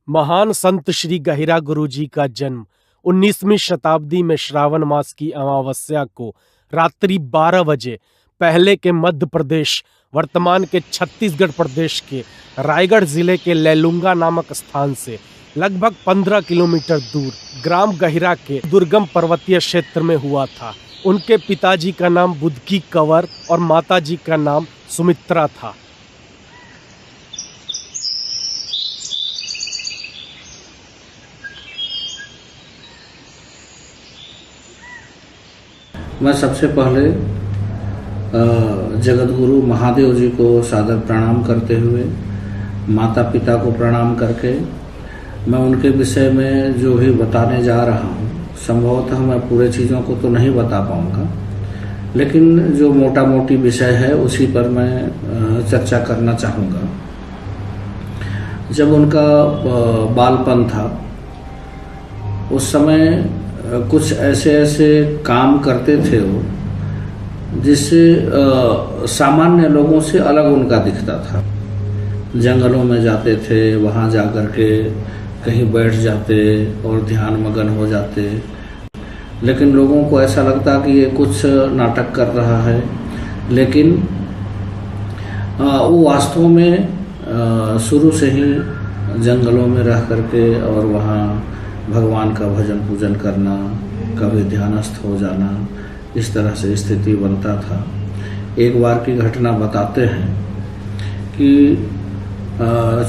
महान संत श्री गहिरा गुरु जी का जन्म 19वीं शताब्दी में श्रावण मास की अमावस्या को रात्रि 12 बजे पहले के मध्य प्रदेश वर्तमान के छत्तीसगढ़ प्रदेश के रायगढ़ जिले के लैलूंगा नामक स्थान से लगभग 15 किलोमीटर दूर ग्राम गहिरा के दुर्गम पर्वतीय क्षेत्र में हुआ था। उनके पिताजी का नाम बुद्धकी कंवर और माताजी का नाम सुमित्रा था। मैं सबसे पहले जगत गुरु महादेव जी को सादर प्रणाम करते हुए माता पिता को प्रणाम करके मैं उनके विषय में जो भी बताने जा रहा हूँ, संभवतः मैं पूरे चीज़ों को तो नहीं बता पाऊँगा, लेकिन जो मोटा मोटी विषय है उसी पर मैं चर्चा करना चाहूँगा। जब उनका बालपन था उस समय कुछ ऐसे काम करते थे वो जिससे सामान्य लोगों से अलग उनका दिखता था। जंगलों में जाते थे, वहाँ जा कर के कहीं बैठ जाते और ध्यान मगन हो जाते, लेकिन लोगों को ऐसा लगता कि ये कुछ नाटक कर रहा है, लेकिन वो वास्तव में शुरू से ही जंगलों में रह करके और वहाँ भगवान का भजन पूजन करना, कभी ध्यानस्थ हो जाना, इस तरह से स्थिति बनता था। एक बार की घटना बताते हैं कि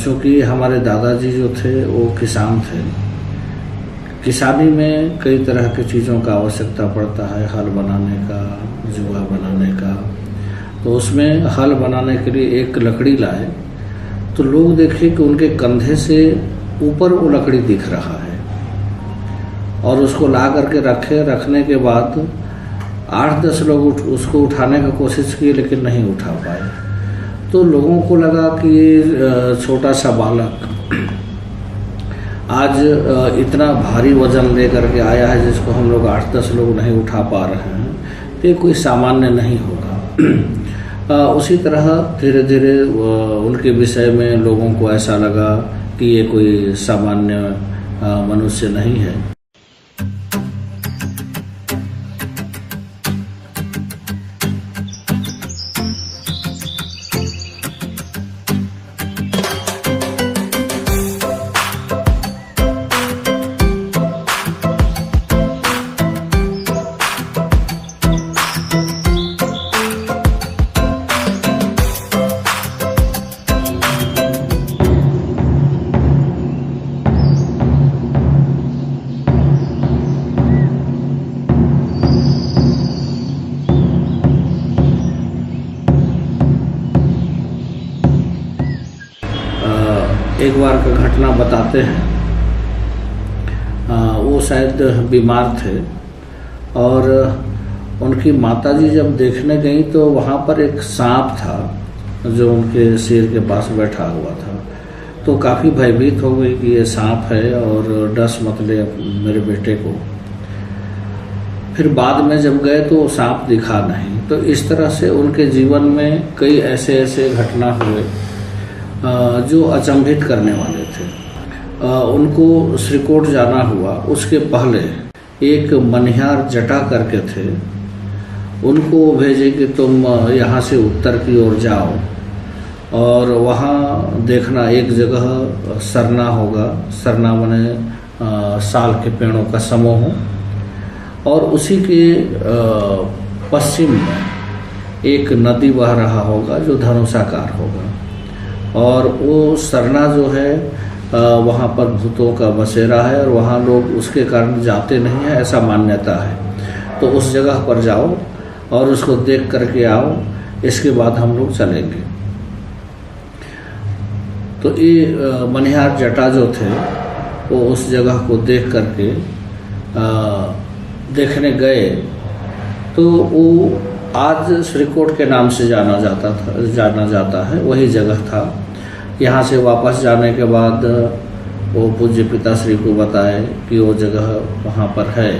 चूँकि हमारे दादाजी जो थे वो किसान थे, किसानी में कई तरह की चीज़ों का आवश्यकता पड़ता है, हल बनाने का, जुआ बनाने का। तो उसमें हल बनाने के लिए एक लकड़ी लाए तो लोग देखे कि उनके कंधे से ऊपर वो लकड़ी दिख रहा है और उसको ला करके रखने के बाद 8-10 लोग उसको उठाने का कोशिश किए लेकिन नहीं उठा पाए। तो लोगों को लगा कि ये छोटा सा बालक आज इतना भारी वजन लेकर के आया है जिसको हम लोग 8-10 लोग नहीं उठा पा रहे हैं, तो ये कोई सामान्य नहीं होगा। उसी तरह धीरे धीरे उनके विषय में लोगों को ऐसा लगा कि ये कोई सामान्य मनुष्य नहीं है। एक बार का घटना बताते हैं। वो शायद बीमार थे और उनकी माताजी जब देखने गई तो वहाँ पर एक सांप था जो उनके सिर के पास बैठा हुआ था। तो काफ़ी भयभीत हो गई कि ये सांप है और डस मत ले मेरे बेटे को। फिर बाद में जब गए तो वो सांप दिखा नहीं। तो इस तरह से उनके जीवन में कई ऐसे घटना हुए जो अचंभित करने वाले थे। उनको श्रीकोट जाना हुआ, उसके पहले एक मनिहार जटा करके थे, उनको भेजे कि तुम यहाँ से उत्तर की ओर जाओ और वहाँ देखना एक जगह सरना होगा। सरना माने साल के पेड़ों का समूह, और उसी के पश्चिम में एक नदी बह रहा होगा जो धनुषाकार होगा। और वो सरना जो है वहाँ पर भूतों का बसेरा है और वहाँ लोग उसके कारण जाते नहीं हैं, ऐसा मान्यता है। तो उस जगह पर जाओ और उसको देख करके आओ, इसके बाद हम लोग चलेंगे। तो ये मनिहार जटा जो थे वो उस जगह को देख करके देखने गए। तो वो आज श्रीकोट के नाम से जाना जाता है, वही जगह था। यहाँ से वापस जाने के बाद वो पूज्य पिताश्री को बताए कि वो जगह वहाँ पर है,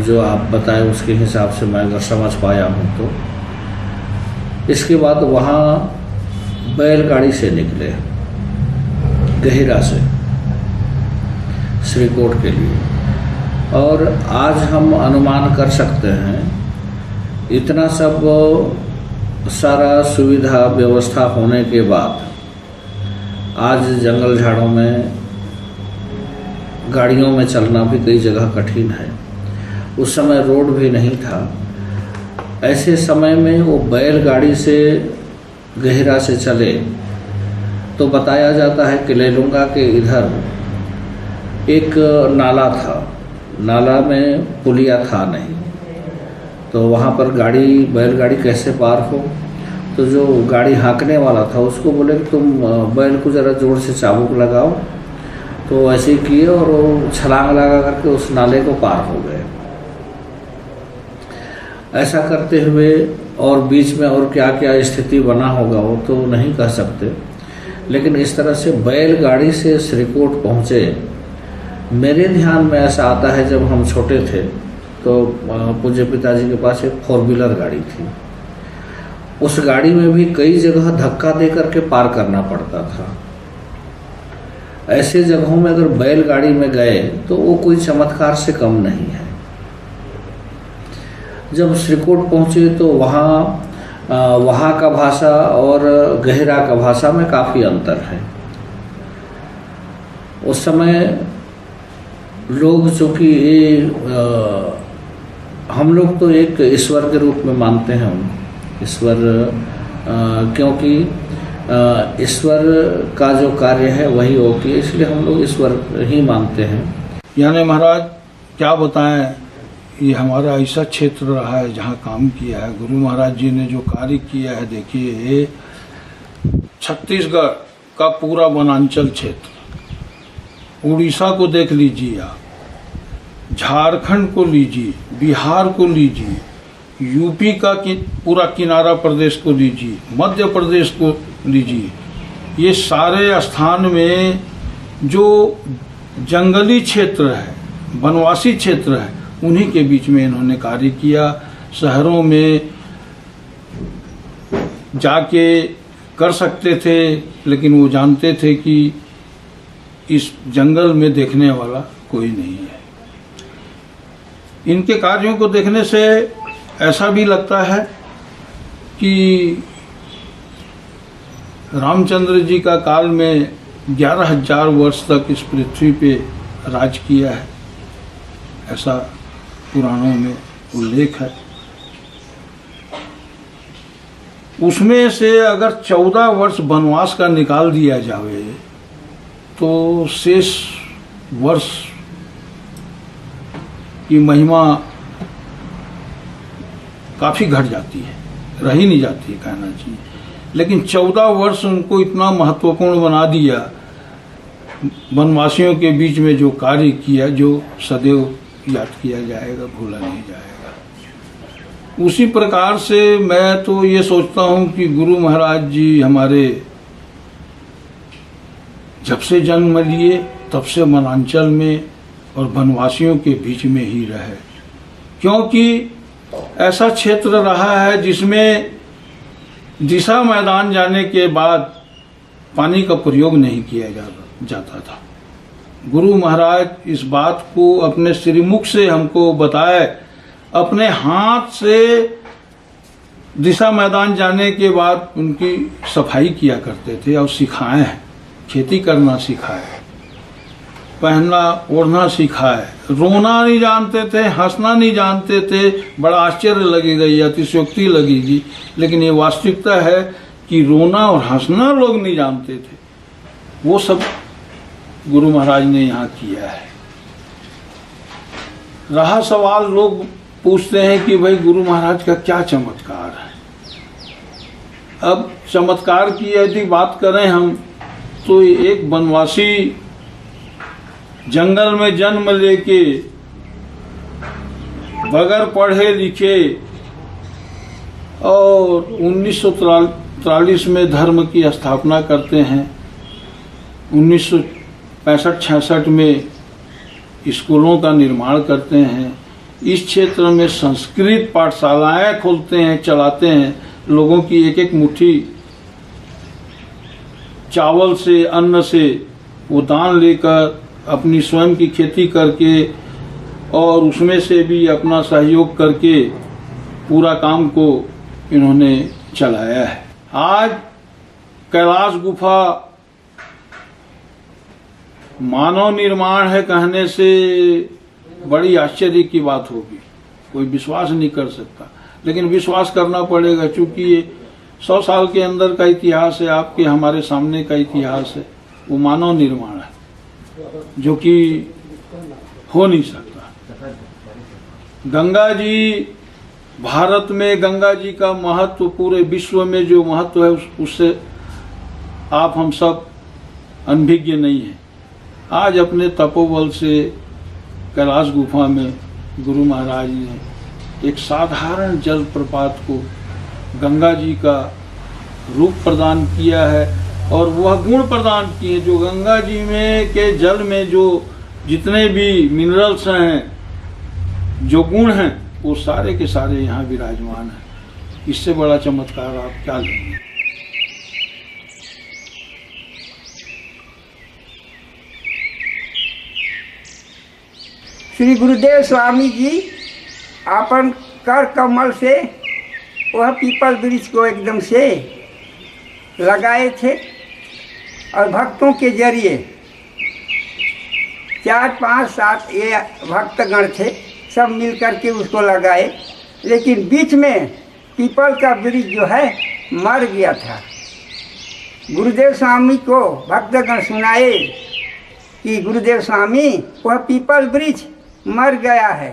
जो आप बताए उसके हिसाब से मैं अगर समझ पाया हूँ तो। इसके बाद वहाँ बैलगाड़ी से निकले गहिरा से श्रीकोट के लिए। और आज हम अनुमान कर सकते हैं, इतना सब सारा सुविधा व्यवस्था होने के बाद आज जंगल झाड़ों में गाड़ियों में चलना भी कई जगह कठिन है। उस समय रोड भी नहीं था। ऐसे समय में वो बैलगाड़ी से गहिरा से चले। तो बताया जाता है कि लेलुंगा के इधर एक नाला था, नाला में पुलिया था नहीं, तो वहाँ पर बैलगाड़ी कैसे पार हो। तो जो गाड़ी हाँकने वाला था उसको बोले कि तुम बैल को ज़रा जोर से चाबुक लगाओ। तो ऐसे ही किए और वो छलांग लगा करके उस नाले को पार हो गए। ऐसा करते हुए और बीच में और क्या क्या स्थिति बना होगा वो तो नहीं कह सकते, लेकिन इस तरह से बैलगाड़ी से श्रीकोट पहुँचे। मेरे ध्यान में ऐसा आता है, जब हम छोटे थे तो पूज्य पिताजी के पास एक 4 व्हीलर गाड़ी थी। उस गाड़ी में भी कई जगह धक्का दे करके पार करना पड़ता था। ऐसे जगहों में अगर बैलगाड़ी में गए तो वो कोई चमत्कार से कम नहीं है। जब श्रीकोट पहुँचे तो वहाँ का भाषा और गहिरा का भाषा में काफ़ी अंतर है। उस समय लोग चूँकि ये हम लोग तो एक ईश्वर के रूप में मानते हैं उनको, ईश्वर, क्योंकि ईश्वर का जो कार्य है वही होती है, इसलिए हम लोग ईश्वर ही मानते हैं। यानी महाराज क्या बताएं, ये हमारा ऐसा क्षेत्र रहा है जहाँ काम किया है गुरु महाराज जी ने, जो कार्य किया है। देखिए छत्तीसगढ़ का पूरा वनांचल क्षेत्र, उड़ीसा को देख लीजिए आप, झारखंड को लीजिए, बिहार को लीजिए, यूपी का पूरा किनारा प्रदेश को लीजिए, मध्य प्रदेश को लीजिए, ये सारे स्थान में जो जंगली क्षेत्र है, वनवासी क्षेत्र है, उन्हीं के बीच में इन्होंने कार्य किया। शहरों में जाके कर सकते थे, लेकिन वो जानते थे कि इस जंगल में देखने वाला कोई नहीं है। इनके कार्यों को देखने से ऐसा भी लगता है कि रामचंद्र जी का काल में 11,000 वर्ष तक इस पृथ्वी पे राज किया है, ऐसा पुराणों में उल्लेख है। उसमें से अगर 14 वर्ष वनवास का निकाल दिया जाए तो शेष वर्ष की महिमा काफ़ी घट जाती है, रह ही नहीं जाती है कहना चाहिए। लेकिन 14 वर्ष उनको इतना महत्वपूर्ण बना दिया, वनवासियों के बीच में जो कार्य किया, जो सदैव याद किया जाएगा, भूला नहीं जाएगा। उसी प्रकार से मैं तो ये सोचता हूँ कि गुरु महाराज जी हमारे जब से जन्म लिए तब से वनांचल में और वनवासियों के बीच में ही रहे, क्योंकि ऐसा क्षेत्र रहा है जिसमें दिशा मैदान जाने के बाद पानी का प्रयोग नहीं किया जाता था। गुरु महाराज इस बात को अपने श्रीमुख से हमको बताए, अपने हाथ से दिशा मैदान जाने के बाद उनकी सफाई किया करते थे और सिखाए हैं, खेती करना सिखाए, पहनना ओढ़ना सिखाए, रोना नहीं जानते थे, हंसना नहीं जानते थे। बड़ा आश्चर्य लगेगा, ये अतिशयोक्ति लगेगी, लेकिन ये वास्तविकता है कि रोना और हंसना लोग नहीं जानते थे, वो सब गुरु महाराज ने यहाँ किया है। रहा सवाल, लोग पूछते हैं कि भाई गुरु महाराज का क्या चमत्कार है। अब चमत्कार की यदि बात करें हम, तो एक वनवासी जंगल में जन्म लेके बगैर पढ़े लिखे और 1943 में धर्म की स्थापना करते हैं। 1965-66 में स्कूलों का निर्माण करते हैं। इस क्षेत्र में संस्कृत पाठशालाएं खोलते हैं, चलाते हैं। लोगों की एक एक मुट्ठी चावल से, अन्न से वो दान लेकर अपनी स्वयं की खेती करके और उसमें से भी अपना सहयोग करके पूरा काम को इन्होंने चलाया है। आज कैलाश गुफा मानव निर्माण है कहने से बड़ी आश्चर्य की बात होगी, कोई विश्वास नहीं कर सकता, लेकिन विश्वास करना पड़ेगा, क्योंकि ये 100 साल के अंदर का इतिहास है, आपके हमारे सामने का इतिहास है। वो मानव निर्माण है जो कि हो नहीं सकता। गंगा जी, भारत में गंगा जी का महत्व, पूरे विश्व में जो महत्व है उससे आप हम सब अनभिज्ञ नहीं हैं। आज अपने तपोबल से कैलाश गुफा में गुरु महाराज ने एक साधारण जल प्रपात को गंगा जी का रूप प्रदान किया है और वह गुण प्रदान किए। जो गंगा जी में के जल में जो जितने भी मिनरल्स हैं, जो गुण हैं, वो सारे के सारे यहाँ विराजमान हैं। इससे बड़ा चमत्कार आप क्या लेंगे। श्री गुरुदेव स्वामी जी अपन कर कमल से वह पीपल वृक्ष को एकदम से लगाए थे और भक्तों के जरिए 4, 5, 7 ये भक्तगण थे, सब मिल करके उसको लगाए। लेकिन बीच में पीपल का वृक्ष जो है मर गया था। गुरुदेव स्वामी को भक्तगण सुनाए कि गुरुदेव स्वामी वह पीपल वृक्ष मर गया है।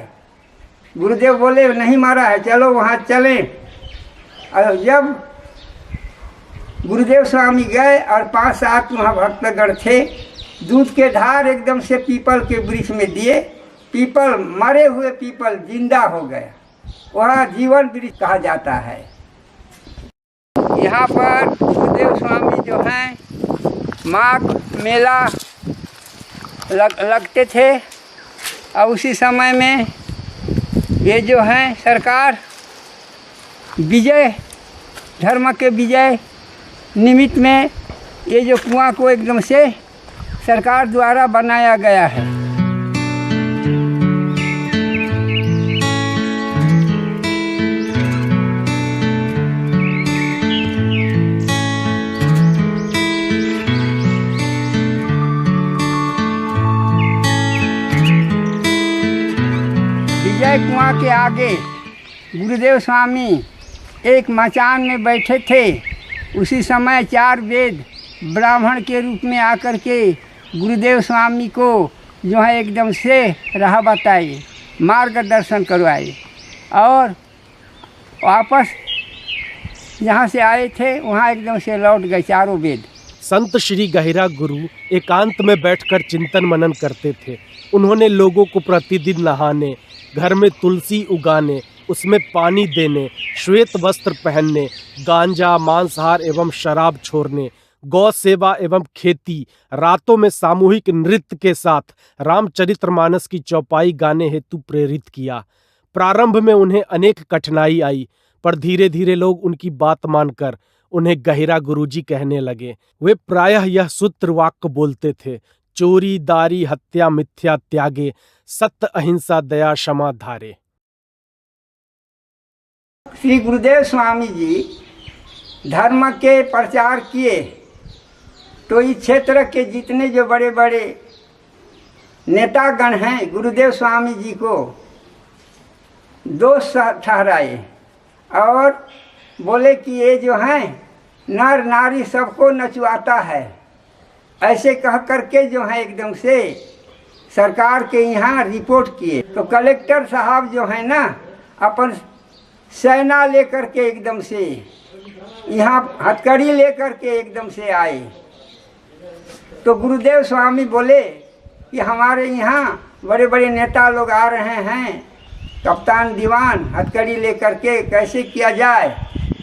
गुरुदेव बोले नहीं मरा है, चलो वहाँ चलें। और जब गुरुदेव स्वामी गए और 5-7 वहाँ भक्तगण थे, दूध के धार एकदम से पीपल के वृक्ष में दिए। पीपल, मरे हुए पीपल जिंदा हो गया। वह जीवन वृक्ष कहा जाता है। यहाँ पर गुरुदेव स्वामी जो हैं माघ मेला लगते थे और उसी समय में ये जो हैं सरकार विजय, धर्म के विजय निमित्त में ये जो कुआं को एकदम से सरकार द्वारा बनाया गया है। विजय कुआं के आगे गुरुदेव स्वामी एक मचान में बैठे थे। उसी समय 4 वेद ब्राह्मण के रूप में आकर के गुरुदेव स्वामी को जो है एकदम से राह बताए, मार्गदर्शन करवाए और वापस जहाँ से आए थे वहाँ एकदम से लौट गए 4 वेद। संत श्री गहिरा गुरु एकांत में बैठकर चिंतन मनन करते थे। उन्होंने लोगों को प्रतिदिन नहाने, घर में तुलसी उगाने, उसमें पानी देने, श्वेत वस्त्र पहनने, गांजा, मांसाहार एवं शराब छोड़ने, गौ सेवा एवं खेती, रातों में सामूहिक नृत्य के साथ रामचरितमानस की चौपाई गाने हेतु प्रेरित किया। प्रारंभ में उन्हें अनेक कठिनाई आई, पर धीरे धीरे लोग उनकी बात मानकर उन्हें गहिरा गुरुजी कहने लगे। वे प्रायः यह सूत्र वाक्य बोलते थे, चोरी दारी हत्या मिथ्या त्यागे, सत्य अहिंसा दया क्षमा धारे। श्री गुरुदेव स्वामी जी धर्म के प्रचार किए तो इस क्षेत्र के जितने जो बड़े बड़े नेतागण हैं गुरुदेव स्वामी जी को दोष ठहराए और बोले कि ये जो हैं नर नारी सबको नचवाता है। ऐसे कह करके जो है एकदम से सरकार के यहाँ रिपोर्ट किए। तो कलेक्टर साहब जो है ना अपन सेना लेकर के एकदम से यहाँ हथकड़ी लेकर के एकदम से आए। तो गुरुदेव स्वामी बोले कि हमारे यहाँ बड़े बड़े नेता लोग आ रहे हैं, कप्तान दीवान हथकड़ी लेकर के कैसे किया जाए।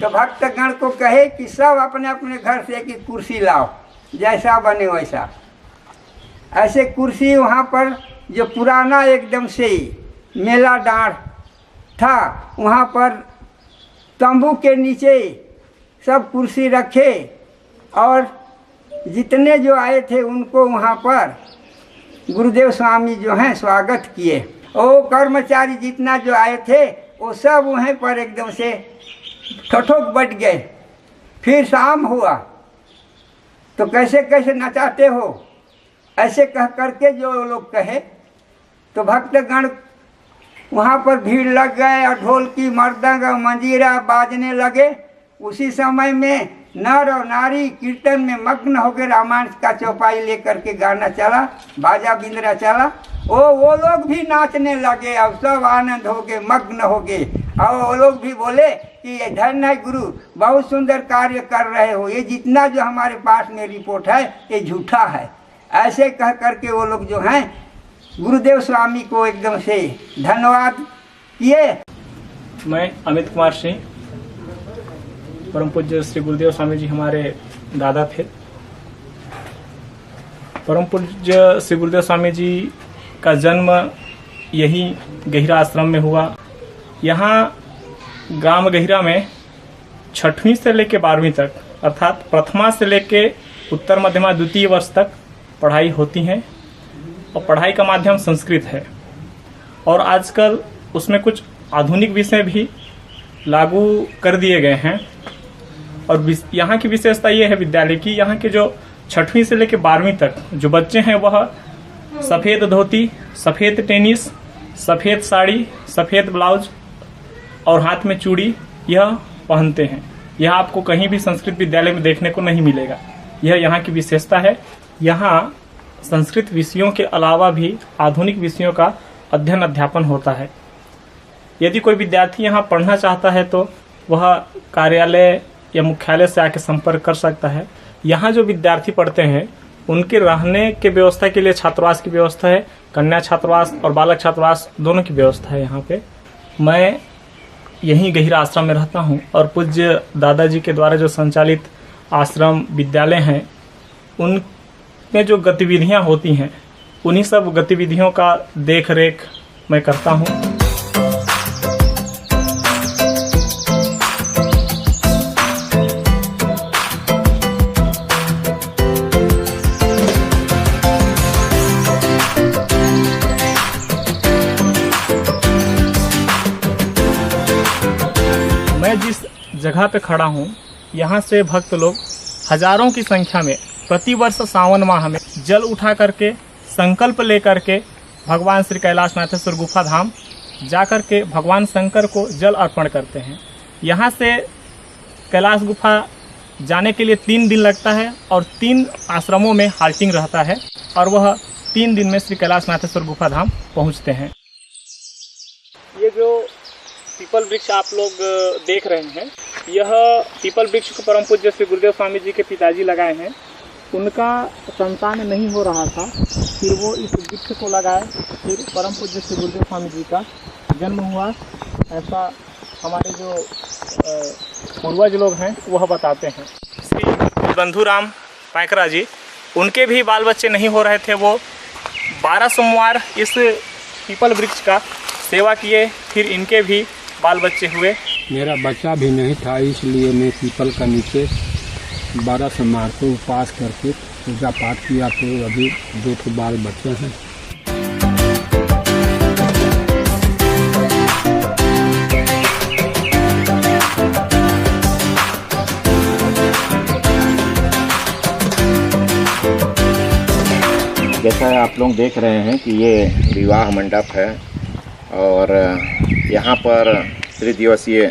तो भक्तगण को कहे कि सब अपने अपने घर से एक कुर्सी लाओ, जैसा बने वैसा। ऐसे कुर्सी वहाँ पर जो पुराना एकदम से मेला डाँड़ था, वहाँ पर तंबू के नीचे सब कुर्सी रखे और जितने जो आए थे उनको वहाँ पर गुरुदेव स्वामी जो हैं स्वागत किए। वो कर्मचारी जितना जो आए थे वो सब वहीं पर एकदम से ठठोक बैठ गए। फिर शाम हुआ तो कैसे कैसे नचाते हो, ऐसे कह करके जो लोग कहे। तो भक्तगण वहाँ पर भीड़ लग गए और ढोलकी मर्दंग मंजीरा बाजने लगे। उसी समय में नर और नारी कीर्तन में मग्न होकर रामायण का चौपाई लेकर के गाना चला, बाजा बिंद्रा चला। वो लोग भी नाचने लगे और सब आनंद हो गए, मग्न हो गए। और वो लोग भी बोले कि ये धन्य है गुरु, बहुत सुंदर कार्य कर रहे हो, ये जितना जो हमारे पास में रिपोर्ट है ये झूठा है। ऐसे कह करके वो लोग जो हैं गुरुदेव स्वामी को एकदम से धन्यवाद किए। मैं अमित कुमार सिंह, परम पूज्य श्री गुरुदेव स्वामी जी हमारे दादा थे। परम पूज्य श्री गुरुदेव स्वामी जी का जन्म यही गहिरा आश्रम में हुआ। यहाँ ग्राम गहिरा में 6वीं से लेकर 12वीं तक अर्थात प्रथमा से लेकर उत्तर मध्यमा द्वितीय वर्ष तक पढ़ाई होती है और पढ़ाई का माध्यम संस्कृत है। और आजकल उसमें कुछ आधुनिक विषय भी लागू कर दिए गए हैं। और यहाँ की विशेषता ये है विद्यालय की, यहाँ के जो 6वीं से लेकर 12वीं तक जो बच्चे हैं वह सफ़ेद धोती, सफ़ेद टेनिस, सफ़ेद साड़ी, सफ़ेद ब्लाउज और हाथ में चूड़ी यह पहनते हैं। यह आपको कहीं भी संस्कृत विद्यालय में देखने को नहीं मिलेगा। यह यहाँ की विशेषता है। यहाँ संस्कृत विषयों के अलावा भी आधुनिक विषयों का अध्ययन अध्यापन होता है। यदि कोई विद्यार्थी यहाँ पढ़ना चाहता है तो वह कार्यालय या मुख्यालय से आके संपर्क कर सकता है। यहाँ जो विद्यार्थी पढ़ते हैं उनके रहने के व्यवस्था के लिए छात्रावास की व्यवस्था है, कन्या छात्रावास और बालक छात्रावास दोनों की व्यवस्था है यहाँ पे। मैं यहीं गहिरा आश्रम में रहता हूँ और पूज्य दादाजी के द्वारा जो संचालित आश्रम विद्यालय हैं उनमें जो गतिविधियाँ होती हैं उन्हीं सब गतिविधियों का देख रेख मैं करता हूँ। मैं जिस जगह पे खड़ा हूँ यहाँ से भक्त लोग हजारों की संख्या में प्रति वर्ष सावन माह में जल उठा करके संकल्प लेकर के भगवान श्री कैलाशनाथेश्वर गुफा धाम जाकर के भगवान शंकर को जल अर्पण करते हैं। यहाँ से कैलाश गुफा जाने के लिए 3 दिन लगता है और 3 आश्रमों में हाल्टिंग रहता है और वह 3 दिन में श्री कैलाशनाथेश्वर गुफा धाम पहुँचते हैं। ये जो पीपल वृक्ष आप लोग देख रहे हैं, यह पीपल वृक्ष को परम पूज्य श्री गुरुदेव स्वामी जी के पिताजी लगाए हैं। उनका संतान नहीं हो रहा था, फिर वो इस वृक्ष को लगाए, फिर परम पूज्य श्री गुरुदेव स्वामी जी का जन्म हुआ। ऐसा हमारे जो पूर्वज लोग हैं वह बताते हैं। श्री बंधुराम पैकरा जी, उनके भी बाल बच्चे नहीं हो रहे थे, वो 12 सोमवार इस पीपल वृक्ष का सेवा किए, फिर इनके भी बाल बच्चे हुए। मेरा बच्चा भी नहीं था, इसलिए मैं पीपल का नीचे 12 सोमवार को उपवास करके पूजा पाठ किया, तो अभी 2 बाल बच्चे हैं। जैसा आप लोग देख रहे हैं कि ये विवाह मंडप है और यहाँ पर त्रिदिवसीय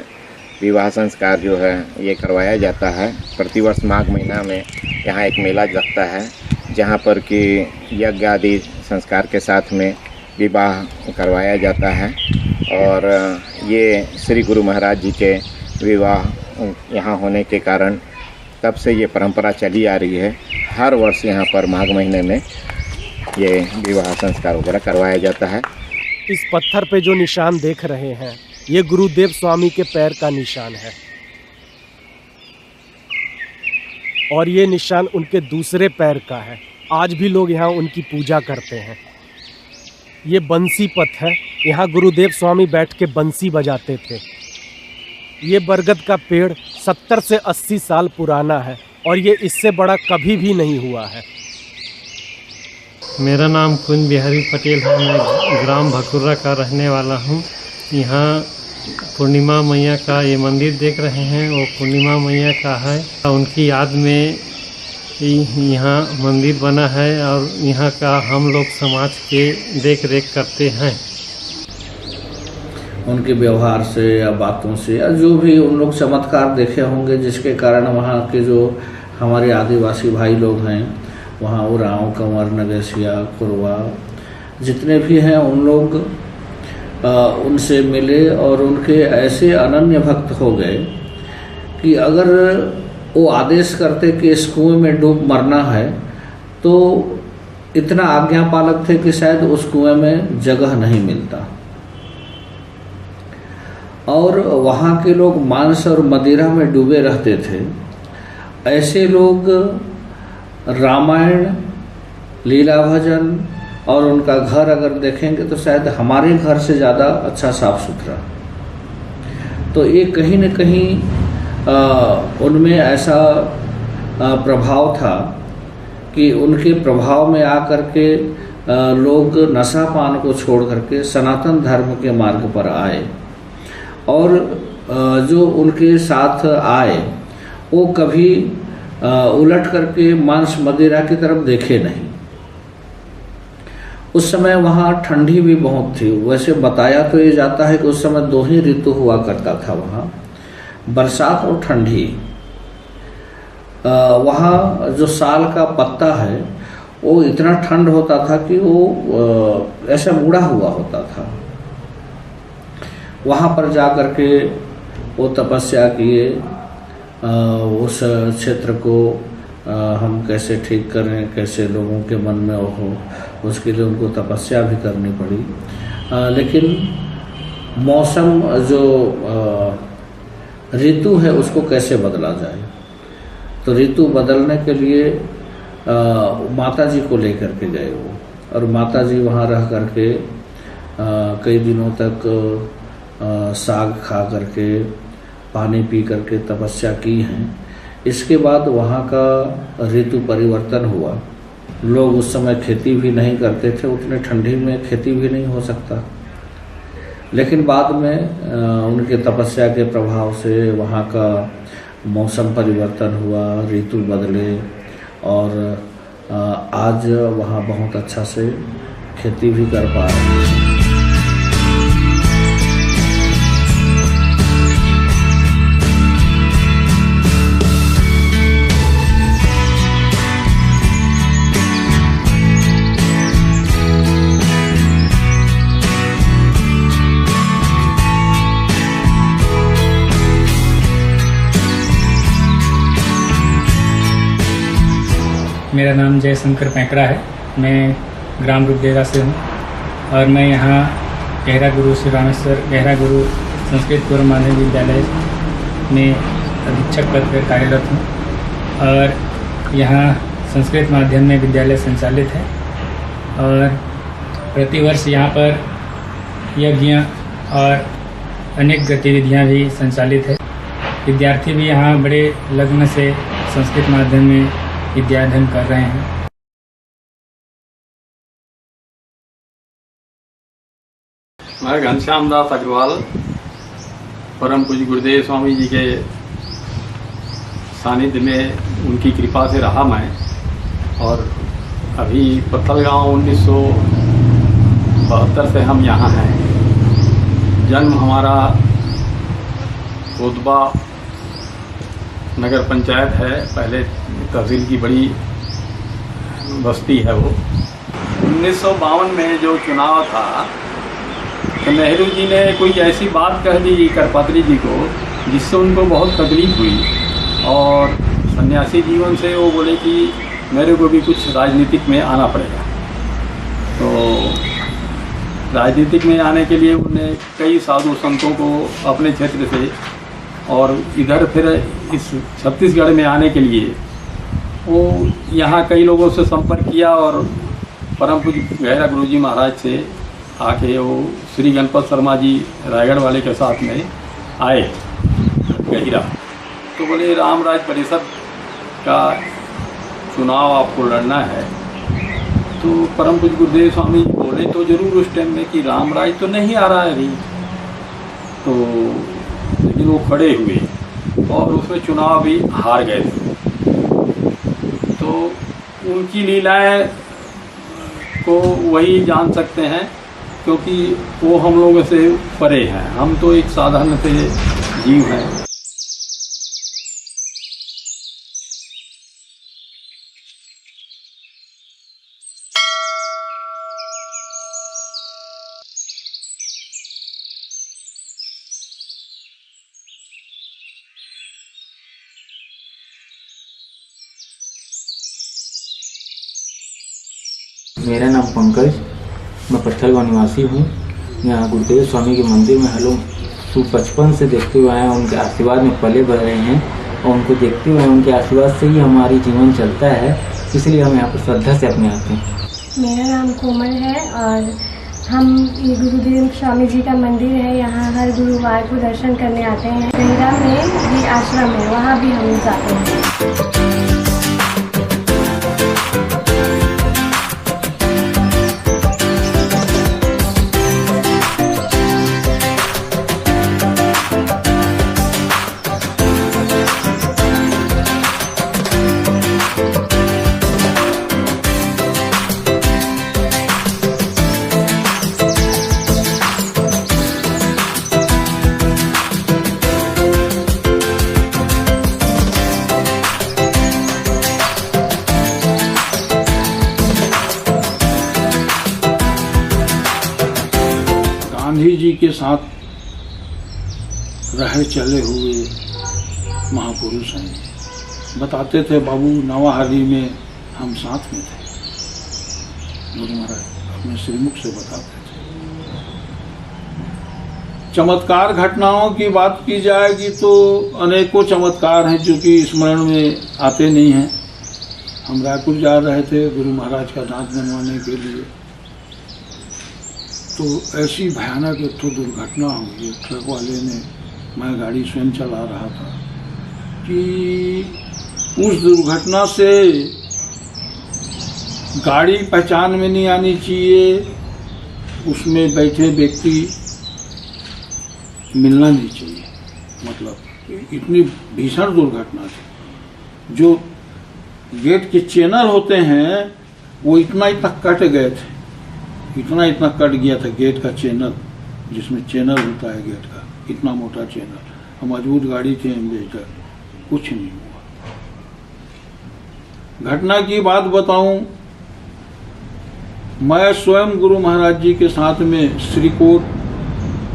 विवाह संस्कार जो है ये करवाया जाता है। प्रतिवर्ष माघ महीना में यहाँ एक मेला लगता है जहाँ पर कि यज्ञ आदि संस्कार के साथ में विवाह करवाया जाता है। और ये श्री गुरु महाराज जी के विवाह यहाँ होने के कारण तब से ये परंपरा चली आ रही है। हर वर्ष यहाँ पर माघ महीने में ये विवाह संस्कार वगैरह करवाया जाता है। इस पत्थर पे जो निशान देख रहे हैं ये गुरुदेव स्वामी के पैर का निशान है और ये निशान उनके दूसरे पैर का है। आज भी लोग यहाँ उनकी पूजा करते हैं। ये बंसी पथ है, यहाँ गुरुदेव स्वामी बैठ के बंसी बजाते थे। ये बरगद का पेड़ 70 से 80 साल पुराना है और ये इससे बड़ा कभी भी नहीं हुआ है। मेरा नाम कुंज बिहारी पटेल है। मैं ग्राम भकुर्रा का रहने वाला हूँ। यहाँ पूर्णिमा मैया का ये मंदिर देख रहे हैं वो पूर्णिमा मैया का है। उनकी याद में यहाँ मंदिर बना है और यहाँ का हम लोग समाज के देख रेख करते हैं। उनके व्यवहार से या बातों से या जो भी उन लोग चमत्कार देखे होंगे जिसके कारण वहाँ के जो हमारे आदिवासी भाई लोग हैं वहाँ उरांव, कंवर, नगेशिया, कुरवा जितने भी हैं उन लोग उनसे मिले और उनके ऐसे अनन्य भक्त हो गए कि अगर वो आदेश करते कि इस कुएं में डूब मरना है तो इतना आज्ञा पालक थे कि शायद उस कुएं में जगह नहीं मिलता। और वहाँ के लोग मांस और मदिरा में डूबे रहते थे। ऐसे लोग रामायण, लीला भजन और उनका घर अगर देखेंगे तो शायद हमारे घर से ज़्यादा अच्छा साफ सुथरा। तो ये कहीं न कहीं उनमें ऐसा प्रभाव था कि उनके प्रभाव में आकर के लोग नशा पान को छोड़ करके सनातन धर्म के मार्ग पर आए और जो उनके साथ आए वो कभी उलट करके मांस मदिरा की तरफ देखे नहीं। उस समय वहाँ ठंडी भी बहुत थी। वैसे बताया तो ये जाता है कि उस समय 2 ही ऋतु हुआ करता था वहाँ, बरसात और ठंडी। वहाँ जो साल का पत्ता है वो इतना ठंड होता था कि वो ऐसा मुड़ा हुआ होता था। वहाँ पर जा कर के वो तपस्या किए, उस क्षेत्र को हम कैसे ठीक करें, कैसे लोगों के मन में हो, उसके लिए उनको तपस्या भी करनी पड़ी। लेकिन मौसम जो ऋतु है उसको कैसे बदला जाए, तो ऋतु बदलने के लिए माता जी को लेकर के गए वो, और माता जी वहाँ रह करके कई दिनों तक साग खा करके पानी पी करके तपस्या की हैं। इसके बाद वहाँ का ऋतु परिवर्तन हुआ। लोग उस समय खेती भी नहीं करते थे, उतने ठंडी में खेती भी नहीं हो सकता। लेकिन बाद में उनके तपस्या के प्रभाव से वहाँ का मौसम परिवर्तन हुआ, ऋतु बदले और आज वहाँ बहुत अच्छा से खेती भी कर पा रहे हैं। मेरा नाम जयशंकर पैंकड़ा है। मैं ग्राम रूपदेगा से हूँ और मैं यहाँ गहरा गुरु श्री रामेश्वर गहरा गुरु संस्कृत पूर्व माध्यमिक विद्यालय में अधीक्षक पद पर कार्यरत हूँ और यहाँ संस्कृत माध्यम में विद्यालय संचालित है और प्रतिवर्ष यहाँ पर यज्ञ और अनेक गतिविधियाँ भी संचालित है। विद्यार्थी भी यहाँ बड़े लग्न से संस्कृत माध्यम में विद्याध्ययन कर रहे हैं। मैं घनश्याम दास अग्रवाल परम पूज्य गुरुदेव स्वामी जी के सानिध्य में उनकी कृपा से रहा मैं, और अभी पत्थलगांव 1972 से हम यहाँ हैं। जन्म हमारा कोतबा नगर पंचायत है, पहले तहसील की बड़ी बस्ती है वो। 1952 में जो चुनाव था तो नेहरू जी ने कोई ऐसी बात कह दी करपात्री जी को जिससे उनको बहुत तकलीफ हुई और सन्यासी जीवन से वो बोले कि मेरे को भी कुछ राजनीतिक में आना पड़ेगा। तो राजनीतिक में आने के लिए उन्होंने कई साधु संतों को अपने क्षेत्र से और इधर फिर इस छत्तीसगढ़ में आने के लिए वो यहाँ कई लोगों से संपर्क किया और परम पूज्य गहरा गुरुजी महाराज से आके वो श्री गणपत शर्मा जी रायगढ़ वाले के साथ में आए गहिरा। तो बोले रामराज परिषद का चुनाव आपको लड़ना है। तो परम पूज्य गुरुदेव स्वामी जी बोले तो जरूर उस टाइम में कि रामराज तो नहीं आ रहा है अभी। तो लेकिन वो खड़े हुए और उसमें चुनाव भी हार गए थे। तो उनकी लीलाएं को वही जान सकते हैं क्योंकि वो हम लोगों से परे हैं, हम तो एक साधारण से जीव हैं। मेरा नाम पंकज, मैं पत्थल गाँव निवासी हूँ। यहाँ गुरुदेव स्वामी के मंदिर में हम लोग बचपन से देखते हुए आए हैं, उनके आशीर्वाद में पले बढ़ रहे हैं और उनको देखते हुए उनके आशीर्वाद से ही हमारी जीवन चलता है, इसलिए हम यहाँ पर श्रद्धा से अपने आते हैं। मेरा नाम कोमल है और हम ये गुरुदेव स्वामी जी का मंदिर है, यहाँ हर गुरुवार को दर्शन करने आते हैं। गहिरा में भी आश्रम है, वहाँ भी हम जाते हैं। गांधी जी के साथ रहे चले हुए महापुरुष हैं। बताते थे बाबू नवाहारी में हम साथ में थे, गुरु महाराज अपने श्रीमुख से बताते थे। चमत्कार घटनाओं की बात की जाएगी तो अनेकों चमत्कार हैं जो कि स्मरण में आते नहीं हैं। हम रायपुर जा रहे थे गुरु महाराज का दांत बनवाने के लिए, तो ऐसी भयानक एक तो दुर्घटना हुई। ट्रक वाले ने, मैं गाड़ी स्वयं चला रहा था, कि उस दुर्घटना से गाड़ी पहचान में नहीं आनी चाहिए, उसमें बैठे व्यक्ति मिलना नहीं चाहिए। मतलब इतनी भीषण दुर्घटना थी। जो गेट के चैनल होते हैं वो इतना कट गए थे, इतना कट गया था गेट का चैनल, जिसमें चैनल होता है गेट का, इतना मोटा चैनल। मजबूत गाड़ी थी एम्बेसडर, कुछ नहीं हुआ। घटना की बात बताऊं, मैं स्वयं गुरु महाराज जी के साथ में श्रीकोट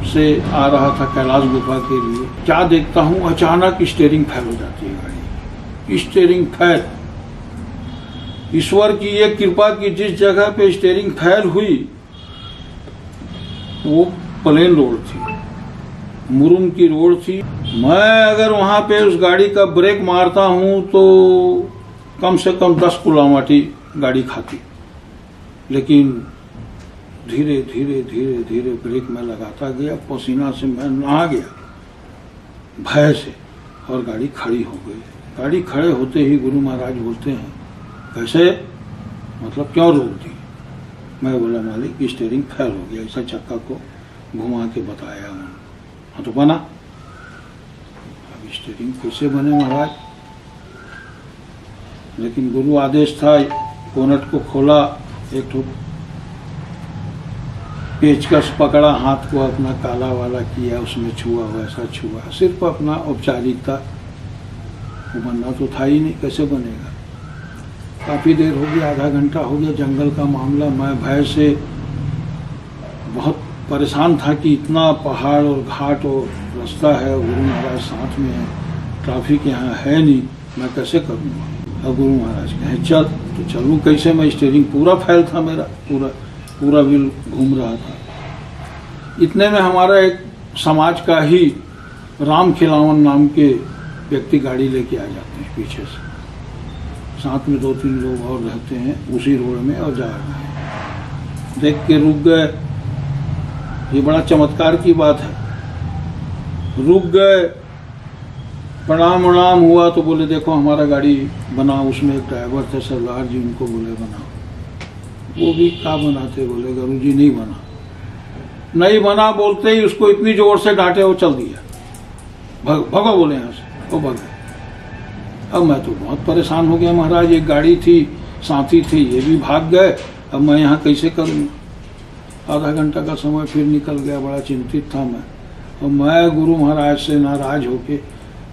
से आ रहा था कैलाश गुफा के लिए। क्या देखता हूं, अचानक स्टीयरिंग फेल हो जाती है गाड़ी। स्टीयरिंग फेल, ईश्वर की ये कृपा कि जिस जगह पे स्टीयरिंग फेल हुई वो प्लेन रोड थी, मुरुम की रोड थी। मैं अगर वहां पे उस गाड़ी का ब्रेक मारता हूं तो कम से कम 10 कुलामाटी गाड़ी खाती, लेकिन धीरे धीरे धीरे धीरे ब्रेक में लगाता गया। पसीना से मैं नहा गया भय से, और गाड़ी खड़ी हो गई। गाड़ी खड़े होते ही गुरु महाराज बोलते हैं, कैसे, मतलब क्यों रोक दी? मैं बोला मालिक स्टीयरिंग फेल हो गया। ऐसा चक्का को घुमा के बताया उन्होंने। हाँ तो बना। अब स्टीयरिंग कैसे बने महाराज? लेकिन गुरु आदेश था, बोनट को खोला, एक तो पेचकस पकड़ा, हाथ को अपना काला वाला किया, उसमें छुआ, वैसा छुआ, सिर्फ अपना औपचारिकता। वो बनना तो था ही नहीं, कैसे बनेगा। काफ़ी देर हो गया, आधा घंटा हो गया, जंगल का मामला। मैं भय से बहुत परेशान था कि इतना पहाड़ और घाट और रास्ता है, गुरु महाराज साथ में है, ट्रैफिक यहाँ है नहीं, मैं कैसे करूँगा। और गुरु महाराज कहे चल, तो चलूँ कैसे। मैं स्टीयरिंग पूरा फैल था मेरा, पूरा व्हील घूम रहा था। इतने में हमारा एक समाज का ही राम खिलावन नाम के व्यक्ति गाड़ी लेके आ जाते हैं पीछे से, साथ में 2-3 लोग और रहते हैं उसी रोड में, और जा रहे हैं। देख के रुक गए, ये बड़ा चमत्कार की बात है। रुक गए, प्रणाम उणाम हुआ, तो बोले देखो हमारा गाड़ी बना। उसमें एक ड्राइवर थे सरदार जी, उनको बोले बनाओ। वो भी क्या बनाते, बोले गुरु जी नहीं बना। नहीं बना बोलते ही उसको इतनी जोर से डांटे, वो चल दिया, भगो बोले यहाँ से, वो भग गए। अब मैं तो बहुत परेशान हो गया, महाराज एक गाड़ी थी, साथी थे, ये भी भाग गए, अब मैं यहाँ कैसे करूँगा। आधा घंटा का समय फिर निकल गया, बड़ा चिंतित था मैं। और मैं गुरु महाराज से नाराज होके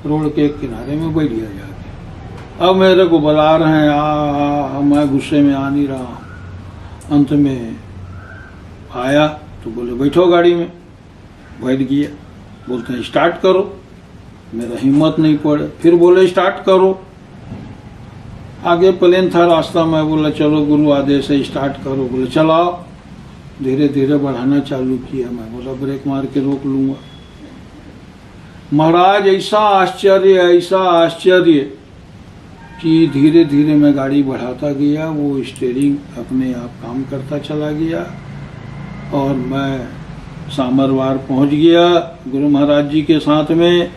रोड के एक किनारे में बैठ गया जाके। अब मेरे को बुला रहे हैं, मैं गुस्से में आ नहीं रहा। अंत में आया तो बोले बैठो गाड़ी में, बैठ गया। बोलते हैं स्टार्ट करो, मेरा हिम्मत नहीं पड़े। फिर बोले स्टार्ट करो, आगे प्लेन था रास्ता। मैं बोला चलो गुरु आदेश है, स्टार्ट करो। बोले चलाओ। धीरे धीरे बढ़ाना चालू किया। मैं बोला ब्रेक मार के रोक लूंगा। महाराज ऐसा आश्चर्य कि धीरे धीरे मैं गाड़ी बढ़ाता गया, वो स्टीयरिंग अपने आप काम करता चला गया और मैं सामरवार पहुंच गया गुरु महाराज जी के साथ में।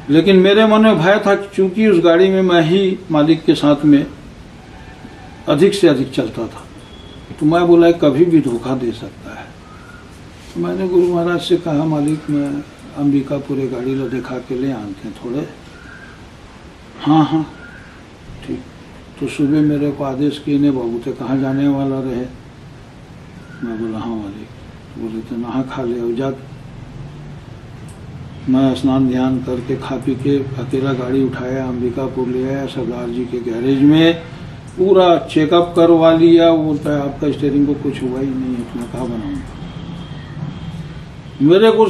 लेकिन मेरे मन में भय था कि चूंकि उस गाड़ी में मैं ही मालिक के साथ में अधिक से अधिक चलता था, तो मैं बोला कभी भी धोखा दे सकता है। तो मैंने गुरु महाराज से कहा मालिक मैं अंबिकापुरे गाड़ी लो दिखा के ले आते हैं थोड़े। हाँ ठीक। तो सुबह मेरे को आदेश किए ने बाबू थे कहाँ जाने वाला रहे। मैं बोला हाँ मालिक। तो बोले तो नहा खा ले और जा। मैं स्नान ध्यान करके खा पी के अकेला गाड़ी उठाया, अंबिकापुर ले आया, सरदार जी के गैरेज में पूरा चेकअप करवा लिया। वो बोलता है आपका स्टीयरिंग को कुछ हुआ ही नहीं है, तो मैं कहाँ बनाऊंगा। मेरे को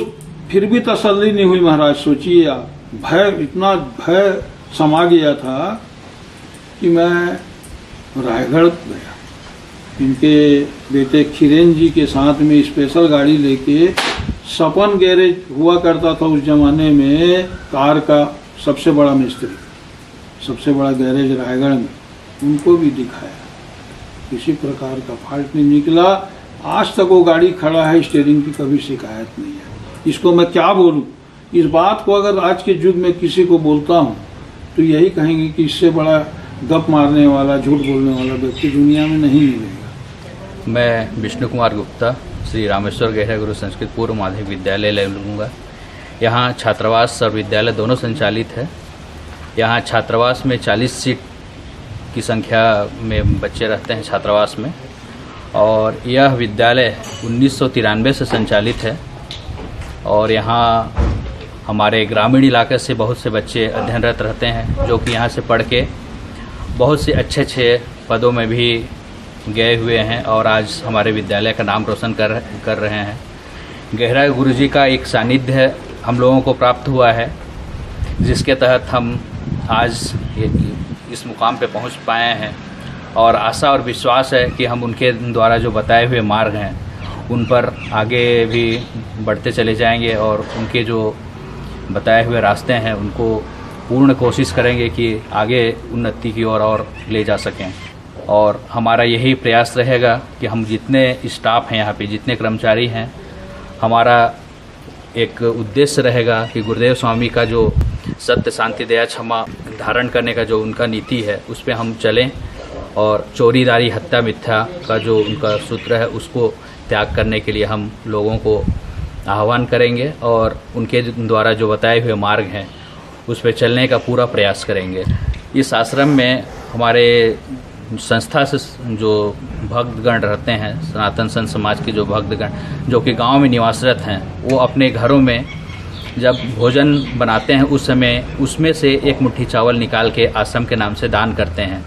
फिर भी तसल्ली नहीं हुई महाराज। सोचिए आप, इतना भय समा गया था कि मैं रायगढ़ गया। इनके बेटे खीरेन जी के साथ में स्पेशल गाड़ी लेके, सपन गैरेज हुआ करता था उस जमाने में, कार का सबसे बड़ा मिस्त्री, सबसे बड़ा गैरेज रायगढ़ में, उनको भी दिखाया। किसी प्रकार का फॉल्ट नहीं निकला। आज तक वो गाड़ी खड़ा है, स्टीयरिंग की कभी शिकायत नहीं है। इसको मैं क्या बोलूं। इस बात को अगर आज के युग में किसी को बोलता हूं तो यही कहेंगे कि इससे बड़ा गप मारने वाला, झूठ बोलने वाला व्यक्ति दुनिया में नहीं मिलेगा। मैं विष्णु कुमार गुप्ता, श्री रामेश्वर गहरा गुरु संस्कृत पूर्व माध्यमिक विद्यालय लूँगा। यहाँ छात्रावास और विद्यालय दोनों संचालित है। यहाँ छात्रावास में 40 सीट की संख्या में बच्चे रहते हैं छात्रावास में, और यह विद्यालय 1993 से संचालित है। और यहाँ हमारे ग्रामीण इलाके से बहुत से बच्चे अध्ययनरत रहते हैं, जो कि यहाँ से पढ़ के बहुत से अच्छे पदों में भी गए हुए हैं और आज हमारे विद्यालय का नाम रोशन कर रहे हैं। गहरा गुरु जी का एक सानिध्य हम लोगों को प्राप्त हुआ है, जिसके तहत हम आज इस मुकाम पे पहुंच पाए हैं। और आशा और विश्वास है कि हम उनके द्वारा जो बताए हुए मार्ग हैं उन पर आगे भी बढ़ते चले जाएंगे, और उनके जो बताए हुए रास्ते हैं उनको पूर्ण कोशिश करेंगे कि आगे उन्नति की ओर और ले जा सकें। और हमारा यही प्रयास रहेगा कि हम जितने स्टाफ हैं यहाँ पे, जितने कर्मचारी हैं, हमारा एक उद्देश्य रहेगा कि गुरुदेव स्वामी का जो सत्य शांति दया क्षमा धारण करने का जो उनका नीति है उस पर हम चलें, और चोरी दारी हत्या मिथ्या का जो उनका सूत्र है उसको त्याग करने के लिए हम लोगों को आह्वान करेंगे, और उनके द्वारा जो बताए हुए मार्ग हैं उस पर चलने का पूरा प्रयास करेंगे। इस आश्रम में हमारे संस्था से जो भक्तगण रहते हैं, सनातन संत समाज के जो भक्तगण जो कि गांव में निवासरत हैं, वो अपने घरों में जब भोजन बनाते हैं उस समय उसमें से एक मुट्ठी चावल निकाल के आश्रम के नाम से दान करते हैं,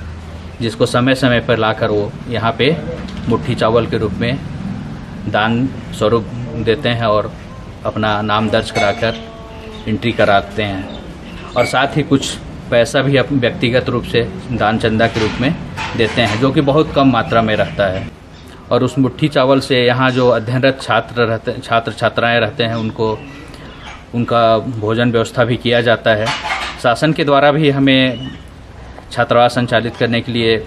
जिसको समय समय पर लाकर वो यहाँ पे मुट्ठी चावल के रूप में दान स्वरूप देते हैं और अपना नाम दर्ज कराकर एंट्री कराते हैं। और साथ ही कुछ पैसा भी व्यक्तिगत रूप से दान चंदा के रूप में देते हैं, जो कि बहुत कम मात्रा में रहता है। और उस मुट्ठी चावल से यहाँ जो अध्ययनरत छात्र छात्राएं रहते हैं उनको उनका भोजन व्यवस्था भी किया जाता है। शासन के द्वारा भी हमें छात्रावास संचालित करने के लिए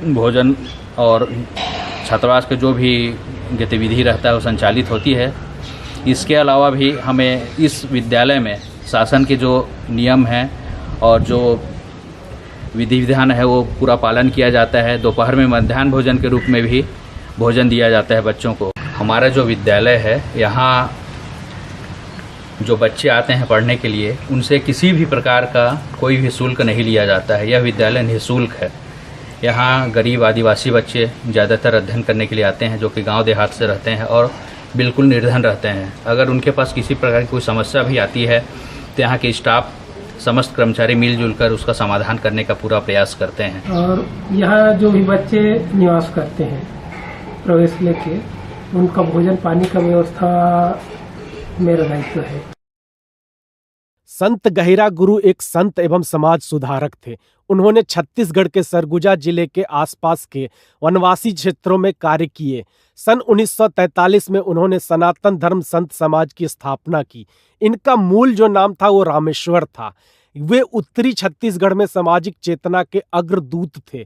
भोजन और छात्रावास के जो भी गतिविधि रहता है वो संचालित होती है। इसके अलावा भी हमें इस विद्यालय में शासन के जो नियम हैं और जो विधि विधान है वो पूरा पालन किया जाता है। दोपहर में मध्याह्न भोजन के रूप में भी भोजन दिया जाता है बच्चों को। हमारा जो विद्यालय है, यहाँ जो बच्चे आते हैं पढ़ने के लिए उनसे किसी भी प्रकार का कोई भी शुल्क नहीं लिया जाता है। यह विद्यालय निःशुल्क है। यहाँ गरीब आदिवासी बच्चे ज़्यादातर अध्ययन करने के लिए आते हैं, जो कि गांव देहात से रहते हैं और बिल्कुल निर्धन रहते हैं। अगर उनके पास किसी प्रकार की कोई समस्या भी आती है तो यहाँ के स्टाफ समस्त कर्मचारी मिलजुल कर उसका समाधान करने का पूरा प्रयास करते हैं। और यहाँ जो भी बच्चे निवास करते हैं प्रवेश लेके, उनका भोजन पानी का व्यवस्था मेरा दायित्व है। संत गहिरा गुरु एक संत एवं समाज सुधारक थे। उन्होंने छत्तीसगढ़ के सरगुजा जिले के आसपास के वनवासी क्षेत्रों में कार्य किए। सन 1943 में उन्होंने सनातन धर्म संत समाज की स्थापना की। इनका मूल जो नाम था वो रामेश्वर था। वे उत्तरी छत्तीसगढ़ में सामाजिक चेतना के अग्रदूत थे।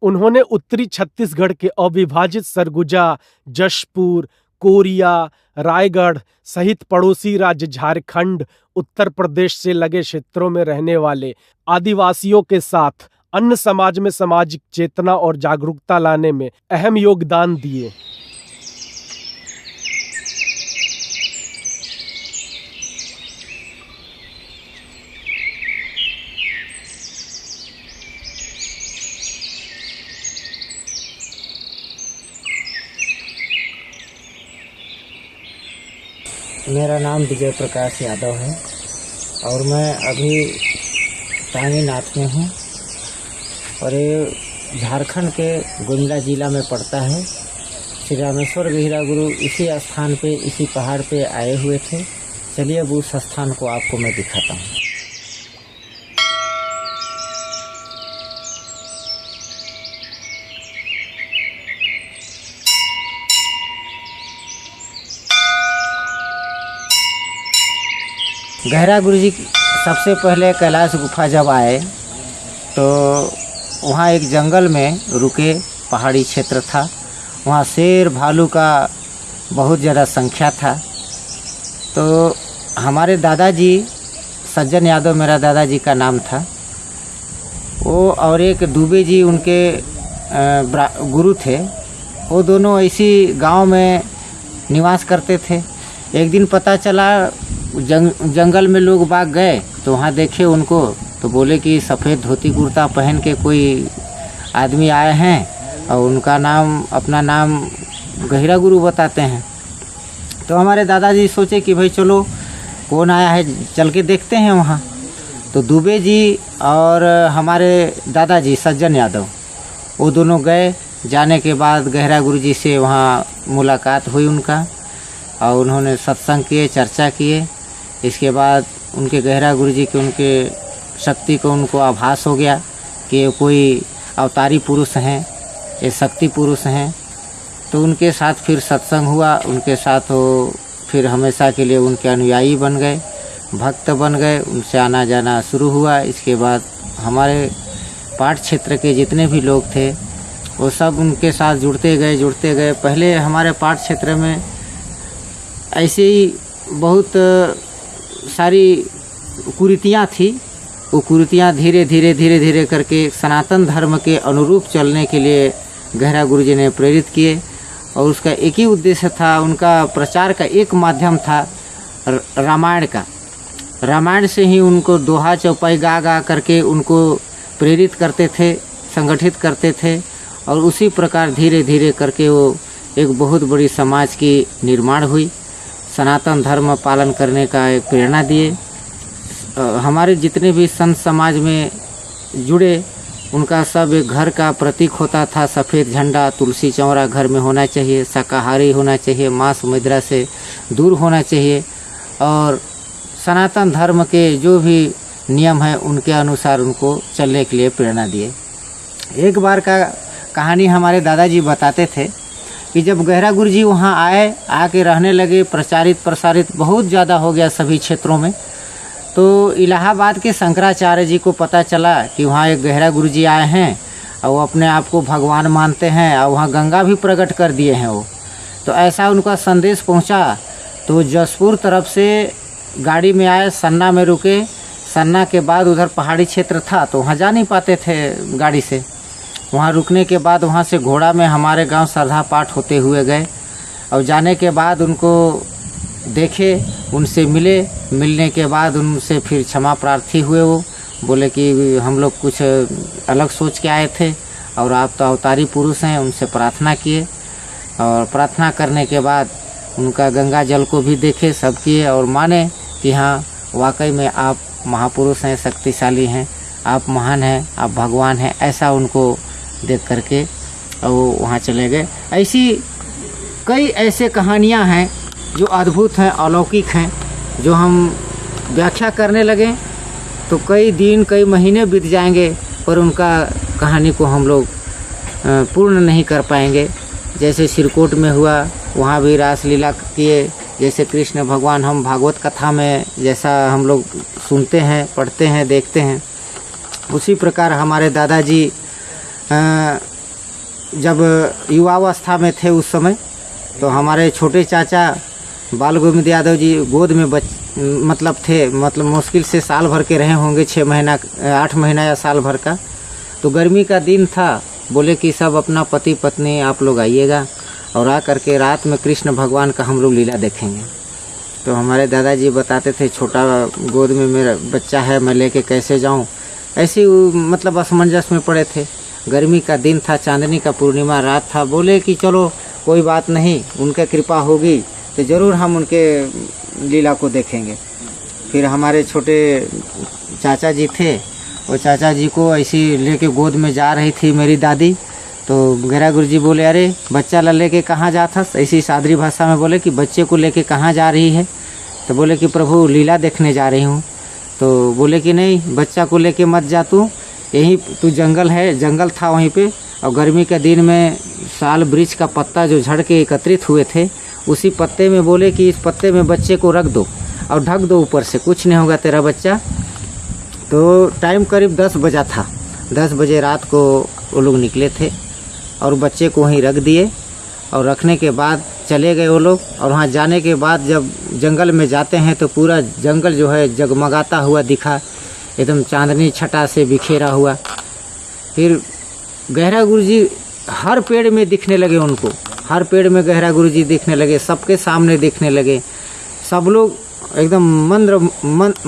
उन्होंने उत्तरी छत्तीसगढ़ के अविभाजित सरगुजा, जशपुर, कोरिया, रायगढ़ सहित पड़ोसी राज्य झारखंड, उत्तर प्रदेश से लगे क्षेत्रों में रहने वाले आदिवासियों के साथ अन्य समाज में सामाजिक चेतना और जागरूकता लाने में अहम योगदान दिए। मेरा नाम विजय प्रकाश यादव है और मैं अभी टांगीनाथ में हूँ और ये झारखंड के गुमला जिला में पड़ता है। श्री रामेश्वर गहिरा गुरु इसी स्थान पे, इसी पहाड़ पे आए हुए थे। चलिए अब उस स्थान को आपको मैं दिखाता हूँ। गहिरा गुरु जी सबसे पहले कैलाश गुफा जब आए तो वहाँ एक जंगल में रुके, पहाड़ी क्षेत्र था। वहाँ शेर भालू का बहुत ज़्यादा संख्या था। तो हमारे दादाजी, सज्जन यादव मेरा दादाजी का नाम था, वो और एक दुबे जी उनके गुरु थे। वो दोनों इसी गांव में निवास करते थे। एक दिन पता चला जंगल में लोग बाग गए तो वहाँ देखे उनको, तो बोले कि सफ़ेद धोती कुर्ता पहन के कोई आदमी आए हैं और उनका नाम, अपना नाम गहिरा गुरु बताते हैं। तो हमारे दादाजी सोचे कि भाई चलो कौन आया है, चल के देखते हैं वहाँ। तो दुबे जी और हमारे दादाजी सज्जन यादव वो दोनों गए। जाने के बाद गहिरा गुरु जी से वहाँ मुलाकात हुई उनका और उन्होंने सत्संग किए, चर्चा किए। इसके बाद उनके गहिरा गुरु जी के उनके शक्ति को उनको आभास हो गया कि ये कोई अवतारी पुरुष हैं, ये शक्ति पुरुष हैं। तो उनके साथ फिर सत्संग हुआ, उनके साथ वो फिर हमेशा के लिए उनके अनुयायी बन गए, भक्त बन गए, उनसे आना जाना शुरू हुआ। इसके बाद हमारे पाठ क्षेत्र के जितने भी लोग थे वो सब उनके साथ जुड़ते गए। पहले हमारे पाठ क्षेत्र में ऐसे ही बहुत सारी कुरीतियाँ थी। वो कुरीतियाँ धीरे धीरे करके सनातन धर्म के अनुरूप चलने के लिए गहिरा गुरु जी ने प्रेरित किए और उसका एक ही उद्देश्य था, उनका प्रचार का एक माध्यम था रामायण का। रामायण से ही उनको दोहा चौपाई गा करके उनको प्रेरित करते थे संगठित करते थे और उसी प्रकार धीरे धीरे करके वो एक बहुत बड़ी समाज की निर्माण हुई। सनातन धर्म पालन करने का एक प्रेरणा दिए। हमारे जितने भी संत समाज में जुड़े उनका सब एक घर का प्रतीक होता था। सफ़ेद झंडा, तुलसी चौरा घर में होना चाहिए, शाकाहारी होना चाहिए, मांस मदिरा से दूर होना चाहिए और सनातन धर्म के जो भी नियम हैं उनके अनुसार उनको चलने के लिए प्रेरणा दिए। एक बार का कहानी हमारे दादाजी बताते थे कि जब गहरा गुरु जी वहाँ आए, आके रहने लगे, प्रसारित बहुत ज़्यादा हो गया सभी क्षेत्रों में। तो इलाहाबाद के शंकराचार्य जी को पता चला कि वहाँ एक गहरा गुरु जी आए हैं और वो अपने आप को भगवान मानते हैं और वहाँ गंगा भी प्रकट कर दिए हैं वो। तो ऐसा उनका संदेश पहुँचा तो जसपुर तरफ से गाड़ी में आए, सन्ना में रुके। सन्ना के बाद उधर पहाड़ी क्षेत्र था तो वहाँ जा नहीं पाते थे गाड़ी से। वहाँ रुकने के बाद वहाँ से घोड़ा में हमारे गांव श्रद्धा पाठ होते हुए गए और जाने के बाद उनको देखे, उनसे मिले। मिलने के बाद उनसे फिर क्षमा प्रार्थी हुए। वो बोले कि हम लोग कुछ अलग सोच के आए थे और आप तो अवतारी पुरुष हैं। उनसे प्रार्थना किए और प्रार्थना करने के बाद उनका गंगा जल को भी देखे, सब किए और माने कि हाँ वाकई में आप महापुरुष हैं, शक्तिशाली हैं, आप महान हैं, आप भगवान हैं। ऐसा उनको देख करके और वो वहाँ चले गए। ऐसी कई ऐसे कहानियाँ हैं जो अद्भुत हैं, अलौकिक हैं, जो हम व्याख्या करने लगे तो कई दिन कई महीने बीत जाएंगे पर उनका कहानी को हम लोग पूर्ण नहीं कर पाएंगे। जैसे सिरकोट में हुआ, वहाँ भी रासलीला किए। जैसे कृष्ण भगवान हम भागवत कथा में जैसा हम लोग सुनते हैं, पढ़ते हैं, देखते हैं, उसी प्रकार हमारे दादाजी जब युवावस्था में थे उस समय तो हमारे छोटे चाचा बाल गोविंद यादव जी गोद में मतलब मुश्किल से साल भर के रहे होंगे, 6 महीना 8 महीना या साल भर का। तो गर्मी का दिन था, बोले कि सब अपना पति पत्नी आप लोग आइएगा और आ करके रात में कृष्ण भगवान का हम लोग लीला देखेंगे। तो हमारे दादाजी बताते थे छोटा गोद में मेरा बच्चा है, मैं लेके कैसे जाऊं। ऐसे मतलब असमंजस में पड़े थे। गर्मी का दिन था, चांदनी का पूर्णिमा रात था। बोले कि चलो कोई बात नहीं, उनकी कृपा होगी तो ज़रूर हम उनके लीला को देखेंगे। फिर हमारे छोटे चाचा जी थे, वो चाचा जी को ऐसी लेके गोद में जा रही थी मेरी दादी। तो गहरा गुरु जी बोले, अरे बच्चा ला लेके कहाँ जाता? ऐसी सादरी भाषा में बोले कि बच्चे को लेके कहाँ जा रही है? तो बोले कि प्रभु लीला देखने जा रही हूँ। तो बोले कि नहीं, बच्चा को लेके मत जा, तू यहीं तू जंगल है, जंगल था वहीं पे और गर्मी के दिन में साल वृक्ष का पत्ता जो झड़ के एकत्रित हुए थे उसी पत्ते में बोले कि इस पत्ते में बच्चे को रख दो और ढक दो ऊपर से, कुछ नहीं होगा तेरा बच्चा। तो टाइम करीब 10 बजा था। 10 बजे रात को वो लोग निकले थे और बच्चे को वहीं रख दिए और रखने के बाद चले गए वो लोग। और वहाँ जाने के बाद जब जंगल में जाते हैं तो पूरा जंगल जो है जगमगाता हुआ दिखा, एकदम चांदनी छटा से बिखेरा हुआ। फिर गहरा गुरु जी हर पेड़ में दिखने लगे उनको, हर पेड़ में गहरा गुरु जी दिखने लगे, सबके सामने दिखने लगे। सब लोग एकदम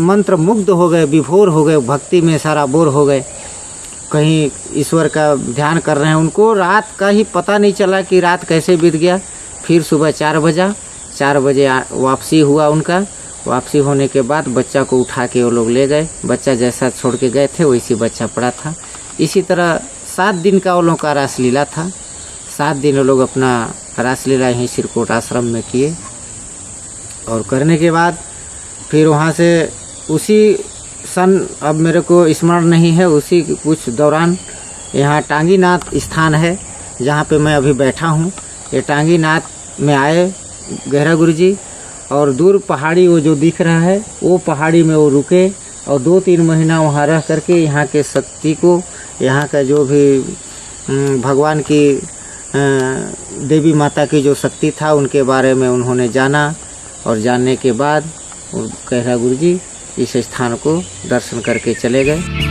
मंत्र मुग्ध हो गए, विभोर हो गए, भक्ति में सारा बोर हो गए, कहीं ईश्वर का ध्यान कर रहे हैं। उनको रात का ही पता नहीं चला कि रात कैसे बीत गया। फिर सुबह 4 बजा, 4 बजे वापसी हुआ उनका। वापसी होने के बाद बच्चा को उठा के वो लोग ले गए। बच्चा जैसा छोड़ के गए थे वैसी बच्चा पड़ा था। इसी तरह 7 दिन का वो लोग का रासलीला था। 7 दिन वो लोग अपना रासलीला यहीं सिरकोट आश्रम में किए और करने के बाद फिर वहाँ से उसी सन, अब मेरे को स्मरण नहीं है, उसी कुछ दौरान यहाँ टांगीनाथ स्थान है जहाँ पे मैं अभी बैठा हूँ। ये टांगीनाथ में आए गहरा गुरु जी और दूर पहाड़ी वो जो दिख रहा है वो पहाड़ी में वो रुके और 2-3 महीना वहाँ रह करके यहाँ के शक्ति को, यहाँ का जो भी भगवान की देवी माता की जो शक्ति था उनके बारे में उन्होंने जाना और जानने के बाद गहरा गुरु जी इस स्थान को दर्शन करके चले गए।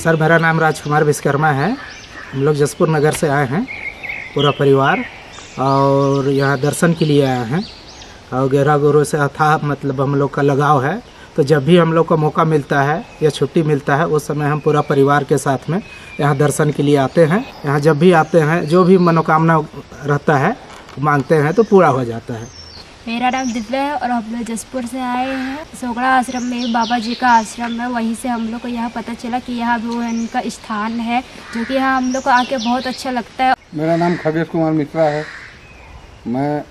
सर मेरा नाम राजकुमार विश्वकर्मा है। हम लोग जसपुर नगर से आए हैं पूरा परिवार, और यहाँ दर्शन के लिए आए हैं। और गहरा गुरु से अथाह मतलब हम लोग का लगाव है, तो जब भी हम लोग को मौका मिलता है या छुट्टी मिलता है उस समय हम पूरा परिवार के साथ में यहाँ दर्शन के लिए आते हैं। यहाँ जब भी आते हैं जो भी मनोकामना रहता है मांगते हैं तो पूरा हो जाता है। मेरा नाम दिव्या है और हम लोग जसपुर से आए हैं। सोगड़ा आश्रम में बाबा जी का आश्रम है, वहीं से हम लोग को यहाँ पता चला कि यहाँ भगवान का स्थान है, जो कि यहाँ हम लोग को आके बहुत अच्छा लगता है। मेरा नाम खगेश कुमार मिश्रा है। मैं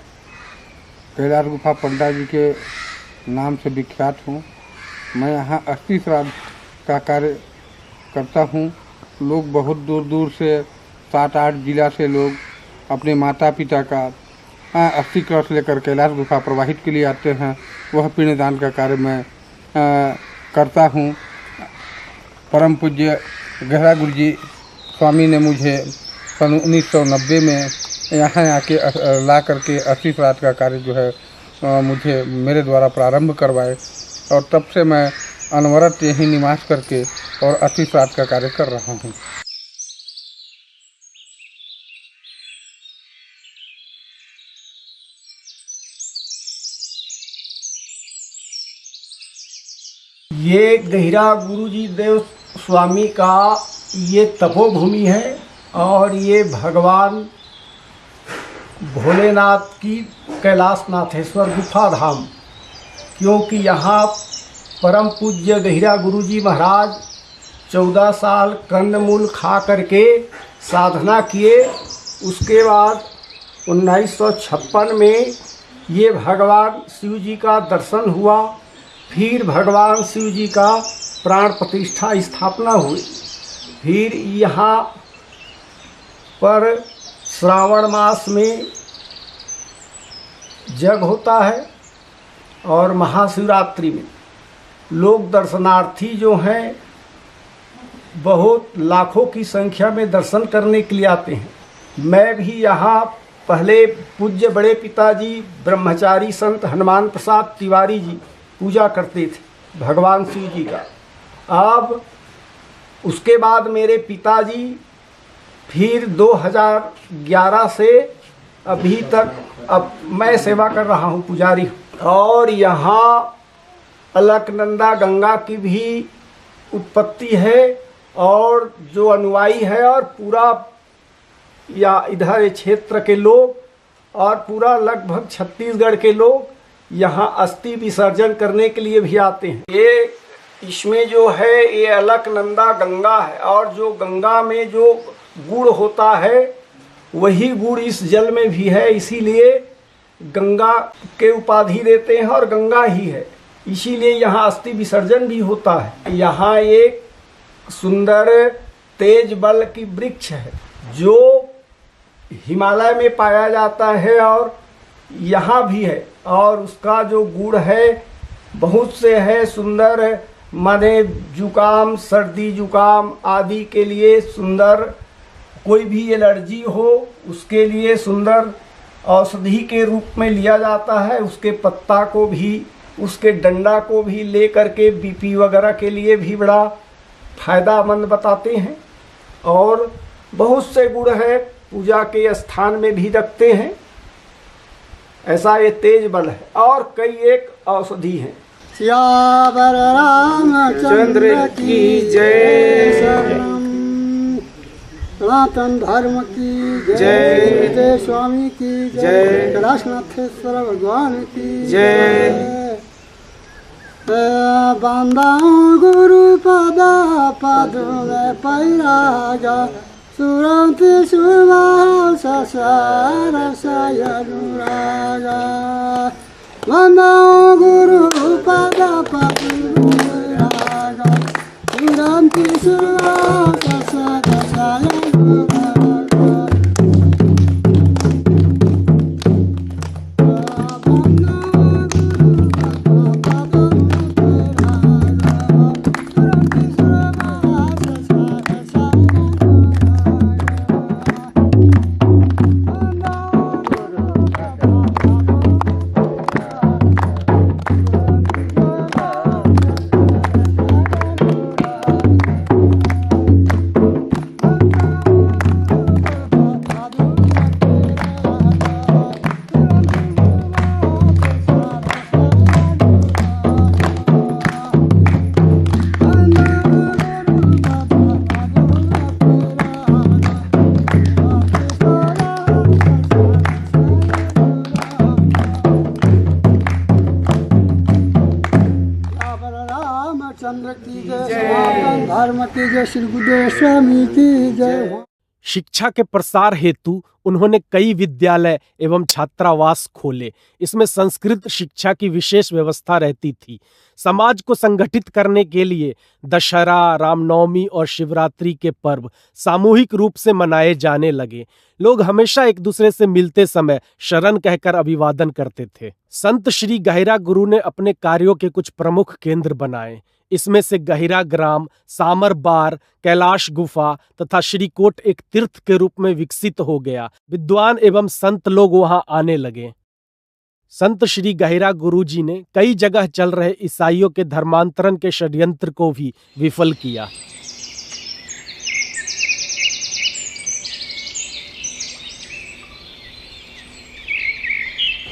कैलाश गुफा पंडा जी के नाम से विख्यात हूँ। मैं यहाँ अस्थि श्राद्ध का कार्य करता हूँ। लोग बहुत दूर दूर से 7-8 जिला से लोग अपने माता पिता का अस्थि कलश लेकर कैलाश गुफा प्रवाहित के लिए आते हैं। वह पिंडदान का कार्य मैं करता हूँ। परम पूज्य गहरा गुरु जी स्वामी ने मुझे सन 1990 में यहाँ आके ला करके अस्थि श्राद्ध का कार्य जो है मुझे मेरे द्वारा प्रारंभ करवाए, और तब से मैं अनवरत यहीं निवास करके और अस्थि श्राद्ध का कार्य कर रहा हूँ। ये गहिरा गुरुजी देव स्वामी का ये तपोभूमि है, और ये भगवान भोलेनाथ की कैलाशनाथेश्वर गुफा धाम, क्योंकि यहाँ परम पूज्य गहिरा गुरुजी महाराज 14 साल कंदमूल खा करके साधना किए। उसके बाद 1956 में ये भगवान शिव जी का दर्शन हुआ। फिर भगवान शिव जी का प्राण प्रतिष्ठा स्थापना हुई। फिर यहाँ पर श्रावण मास में जग होता है, और महाशिवरात्रि में लोग दर्शनार्थी जो हैं बहुत लाखों की संख्या में दर्शन करने के लिए आते हैं। मैं भी यहाँ पहले पूज्य बड़े पिताजी ब्रह्मचारी संत हनुमान प्रसाद तिवारी जी पूजा करते थे भगवान शिव जी का। अब उसके बाद मेरे पिताजी फिर 2011 से अभी तक अब मैं सेवा कर रहा हूँ, पुजारी। और यहाँ अलकनंदा गंगा की भी उत्पत्ति है, और जो अनुयायी है और पूरा या इधर क्षेत्र के लोग और पूरा लगभग छत्तीसगढ़ के लोग यहाँ अस्थि विसर्जन करने के लिए भी आते हैं। ये इसमें जो है ये अलकनंदा गंगा है, और जो गंगा में जो गुड़ होता है वही गुड़ इस जल में भी है, इसीलिए गंगा के उपाधि देते हैं और गंगा ही है, इसीलिए यहाँ अस्थि विसर्जन भी होता है। यहाँ एक सुंदर तेज बल की वृक्ष है जो हिमालय में पाया जाता है और यहाँ भी है, और उसका जो गुड़ है बहुत से है सुंदर, माने जुकाम सर्दी जुकाम आदि के लिए सुंदर, कोई भी एलर्जी हो उसके लिए सुंदर औषधि के रूप में लिया जाता है। उसके पत्ता को भी उसके डंडा को भी ले करके बीपी वगैरह के लिए भी बड़ा फायदामंद बताते हैं। और बहुत से गुड़ है पूजा के स्थान में भी रखते हैं, ऐसा ये तेज बल है। और कई एक औषधि हैं। सियावर रामचंद्र की जय, सनातन धर्म की जय, गुरुदेव स्वामी की जय, कैलाशनाथेश्वर भगवान की जय। बांधा गुरु पदा पद में पैराजा, सुरंति सुभाष सारस अनुरागा। बांधा गुरु पदा पद में पैराजा, सुरंति सुभाष सारस अनुरागा। पार्वती जय श्री गुरुदेव स्वामी की जय। शिक्षा के प्रसार हेतु उन्होंने कई विद्यालय एवं छात्रावास खोले। इसमें संस्कृत शिक्षा की विशेष व्यवस्था रहती थी। समाज को संगठित करने के लिए दशहरा, रामनवमी और शिवरात्रि के पर्व सामूहिक रूप से मनाए जाने लगे। लोग हमेशा एक दूसरे से मिलते समय शरण कहकर अभिवादन करते थे। संत श्री गहिरा गुरु ने अपने कार्यों के कुछ प्रमुख केंद्र बनाए। इसमें से गहिरा ग्राम, सामर बार, कैलाश गुफा तथा श्रीकोट एक तीर्थ के रूप में विकसित हो गया। विद्वान एवं संत लोग वहां आने लगे। संत श्री गहिरा गुरुजी ने कई जगह चल रहे ईसाइयों के धर्मांतरण के षड्यंत्र को भी विफल किया।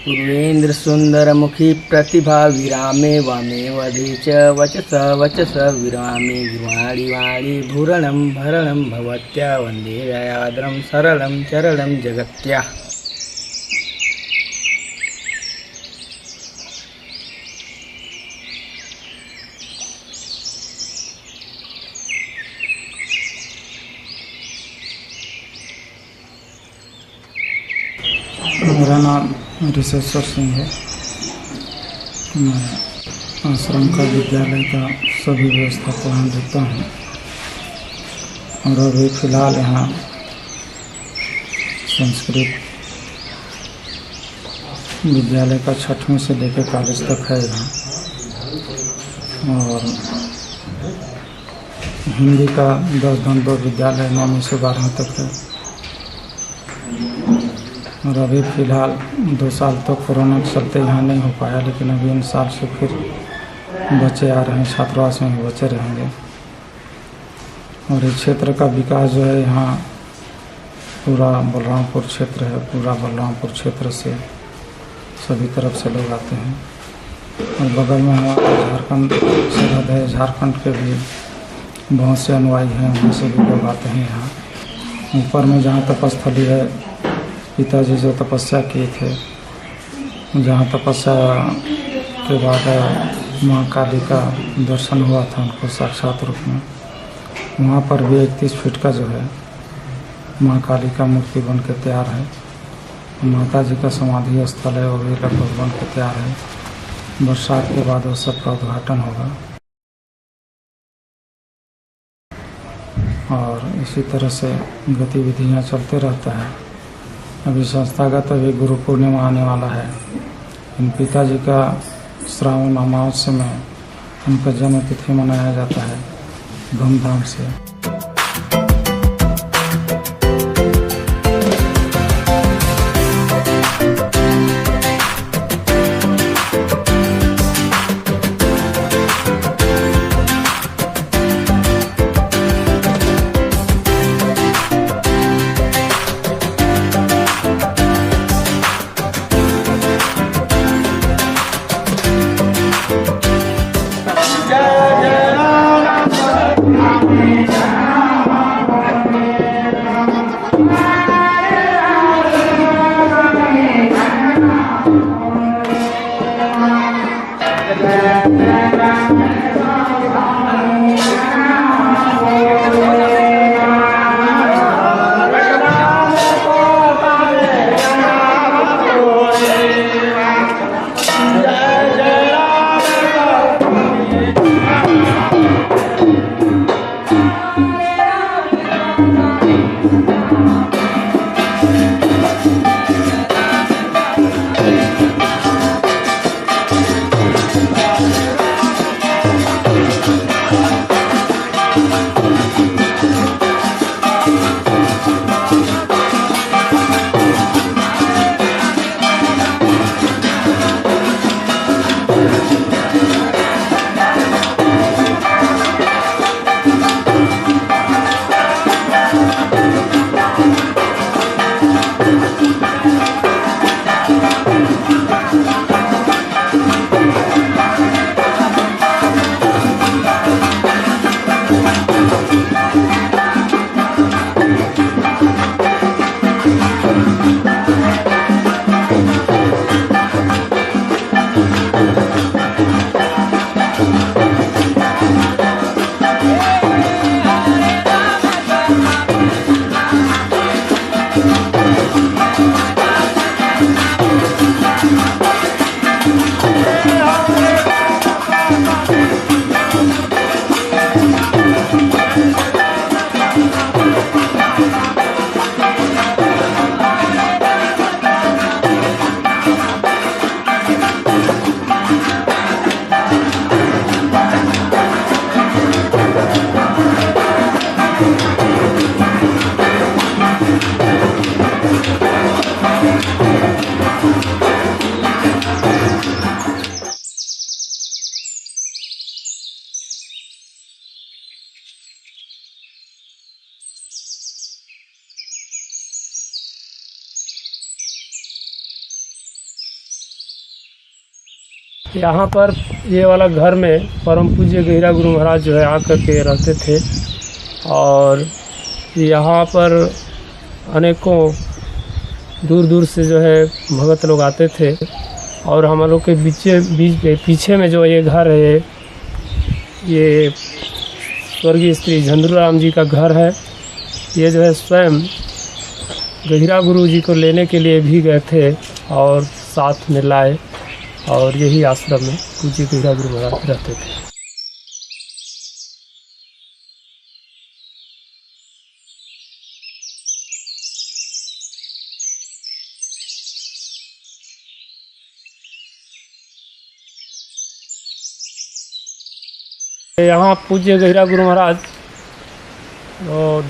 पूर्वेन्द्र सुंदर मुखी प्रतिभा विरामे वामे वधे च वचस वचस विरामे वाणी वाणी भूरणं भरणं भवत्या वंदे दयाद्रं सरलं चरणं जगत्या। मेरा नाम ऋषेश्वर सिंह है। मैं आश्रम का विद्यालय का सभी व्यवस्था को यहाँ देता हूँ और अभी फ़िलहाल यहाँ संस्कृत विद्यालय का 6वीं से लेकर कॉलेज तक है यहाँ, और हिंदी का 10 दंड विद्यालय 9वीं से 12वीं तक है। और अभी फ़िलहाल 2 साल तो कोरोना के चलते यहाँ नहीं हो पाया, लेकिन अभी इन साल से फिर बच्चे आ रहे हैं, छात्रावास में भी बच्चे रहेंगे। और इस क्षेत्र का विकास जो है, यहाँ पूरा बलरामपुर क्षेत्र है, पूरा बलरामपुर क्षेत्र से सभी तरफ से लोग आते हैं। और बगल में हमारा झारखंड सरहद है, झारखंड के भी बहुत से अनुयायी हैं, वहाँ से भी लोग आते हैं यहाँ। ऊपर में जहाँ तपस्थली है, पिताजी जो तपस्या किए थे, जहाँ तपस्या के बाद माँ काली का दर्शन हुआ था उनको साक्षात रूप में, वहाँ पर भी 31 फीट का जो है माँ काली का मूर्ति बन के तैयार है। माता जी का समाधि स्थल है, वो भी लगभग बन के तैयार है। बरसात के बाद वो सबका उद्घाटन होगा। और इसी तरह से गतिविधियाँ चलते रहता है। अभी संस्थागत अभी गुरु पूर्णिमा आने वाला है। इन पिताजी का श्रावण अमावस्या में उनका जन्म तिथि मनाया जाता है धूमधाम से। जय जय राम यहाँ पर ये वाला घर में परम पूज्य गहिरा गुरु महाराज जो है आकर के रहते थे और यहाँ पर अनेकों दूर दूर से जो है भगत लोग आते थे और हम लोग के पीछे में जो ये घर है ये स्वर्गीय श्री झंडूराम जी का घर है। ये जो है स्वयं गहिरा गुरु जी को लेने के लिए भी गए थे और साथ में लाए और यही आश्रम में पूज्य गहिरा गुरु महाराज रहते थे। यहाँ पूज्य गहिरा गुरु महाराज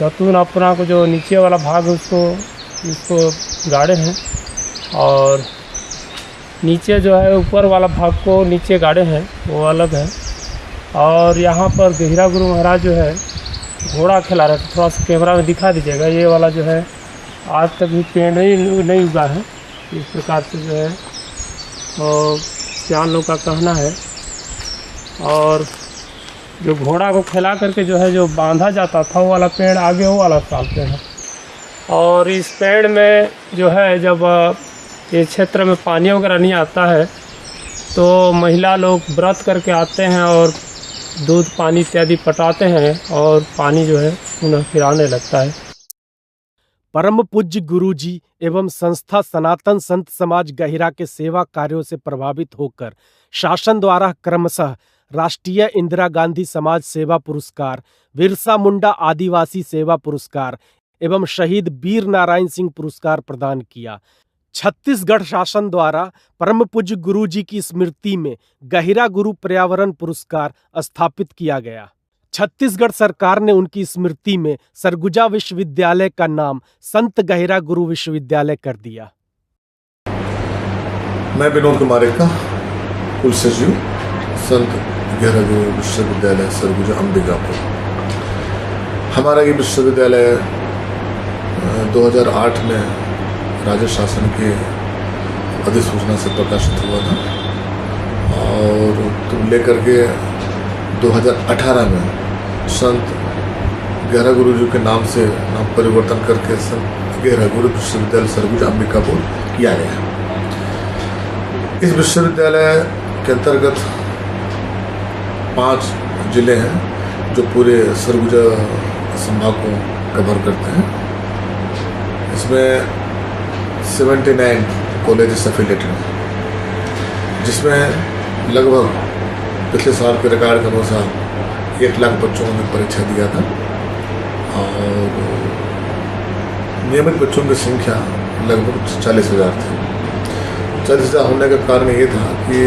दतून अपना को जो नीचे वाला भाग इसको गाड़े हैं और नीचे जो है ऊपर वाला भाग को नीचे गाड़े हैं वो अलग है। और यहाँ पर गहिरा गुरु महाराज जो है घोड़ा खिला रहे थे। थोड़ा सा कैमरा में दिखा दीजिएगा। ये वाला जो है आज तक भी पेड़ नहीं उगा है। इस प्रकार से जो है और सियान लोग का कहना है। और जो घोड़ा को खिला करके जो है जो बांधा जाता था वो वाला पेड़ आगे वो वाला साल पेड़ है। और इस पेड़ में जो है जब ये क्षेत्र में पानी वगैरह नहीं आता है तो महिला लोग व्रत करके आते हैं और दूध पानी इत्यादि पटाते हैं और पानी जो है पुनः फिर आने लगता है। परम पूज्य गुरुजी एवं संस्था सनातन संत समाज गहिरा के सेवा कार्यों से प्रभावित होकर शासन द्वारा क्रमशः राष्ट्रीय इंदिरा गांधी समाज सेवा पुरस्कार, बिरसा मुंडा आदिवासी सेवा पुरस्कार एवं शहीद वीर नारायण सिंह पुरस्कार प्रदान किया। छत्तीसगढ़ शासन द्वारा परम पूज्य गुरुजी की स्मृति में गहिरा गुरु पर्यावरण पुरस्कार स्थापित किया गया। छत्तीसगढ़ सरकार ने उनकी स्मृति में सरगुजा विश्वविद्यालय का नाम संत गहिरा गुरु विश्वविद्यालय कर दिया। मैं विनोद कुमार का कुल सचिव संत गहिरा गुरु विश्वविद्यालय सरगुजा अंबिकापुर। हमारा ये विश्वविद्यालय 2008 में राज्य शासन के अधिसूचना से प्रकाशित हुआ था और तो लेकर के 2018 में संत गहिरा गुरु जी के नाम से नाम परिवर्तन करके संत गहिरा गुरु विश्वविद्यालय सरगुजा अंबिकापुर किया गया। इस विश्वविद्यालय के अंतर्गत 5 जिले हैं जो पूरे सरगुजा संभाग को कवर करते हैं। इसमें 79 कॉलेजेस एफिलेटेड हैं जिसमें लगभग पिछले साल के रिकॉर्ड के अनुसार 1 लाख बच्चों ने परीक्षा दिया था और नियमित बच्चों की संख्या लगभग 40,000 थी। 40,000 होने का कारण ये था कि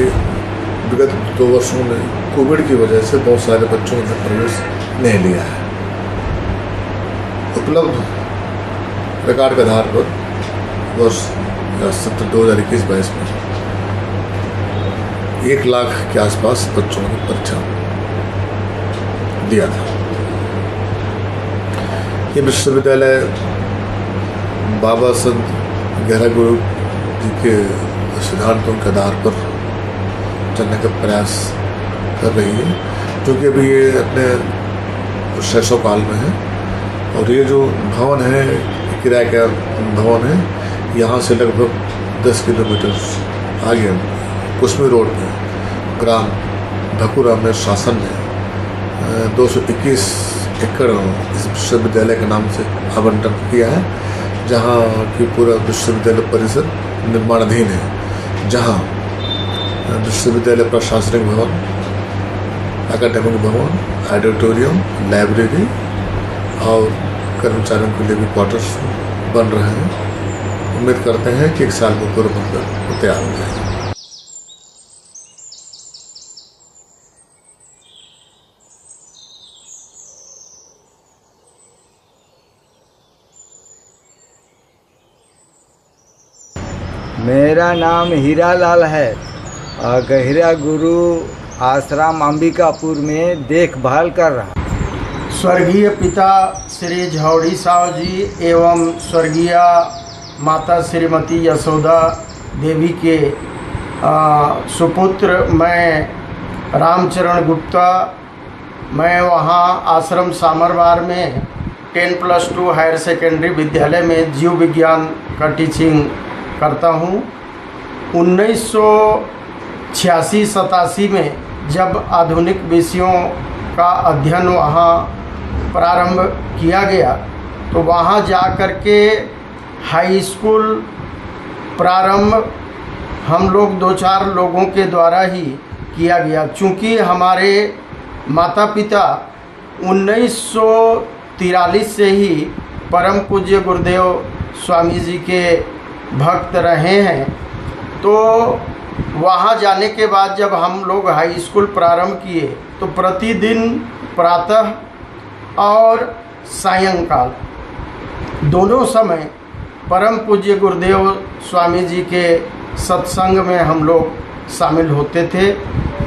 विगत 2 वर्षों में कोविड की वजह से बहुत सारे बच्चों ने प्रवेश नहीं लिया है। उपलब्ध रिकॉर्ड के आधार पर वर्ष 2021-22 में 1 लाख के आसपास बच्चों ने परीक्षा दिया था। ये विश्वविद्यालय बाबा संत गहिरा गुरु जी के सिद्धांतों के आधार पर चलने का प्रयास कर रही है, क्योंकि अभी ये अपने शैशव काल में है। और ये जो भवन है किराए का भवन है, यहाँ से लगभग 10 किलोमीटर आगे कुसमी रोड में ग्राम भकुरा में शासन ने 221 एकड़ इस विश्वविद्यालय के नाम से आवंटन किया है, जहाँ की पूरा विश्वविद्यालय परिसर निर्माणाधीन है, जहाँ विश्वविद्यालय प्रशासनिक भवन, एकेडमिक भवन, ऑडिटोरियम, लाइब्रेरी और कर्मचारियों के लिए भी क्वार्टर्स बन रहे हैं। उम्मीद करते हैं कि 1 साल में पूरा बनकर तैयार हो जाएगा। मेरा नाम हीरालाल है और गहिरा गुरु आश्रम अंबिकापुर में देखभाल कर रहा। स्वर्गीय पिता श्री झौड़ी साहु जी एवं स्वर्गीय माता श्रीमती यशोदा देवी के सुपुत्र मैं रामचरण गुप्ता, मैं वहाँ आश्रम सामरवार में 10+2 हायर सेकेंडरी विद्यालय में जीव विज्ञान का टीचिंग करता हूँ। 1986-87 में जब आधुनिक विषयों का अध्ययन वहाँ प्रारंभ किया गया तो वहाँ जा कर के हाई स्कूल प्रारंभ हम लोग 2-4 लोगों के द्वारा ही किया गया। चूँकि हमारे माता पिता 1943 से ही परम पूज्य गुरुदेव स्वामी जी के भक्त रहे हैं, तो वहाँ जाने के बाद जब हम लोग हाई स्कूल प्रारंभ किए तो प्रतिदिन प्रातः और सायंकाल दोनों समय परम पूज्य गुरुदेव स्वामी जी के सत्संग में हम लोग शामिल होते थे।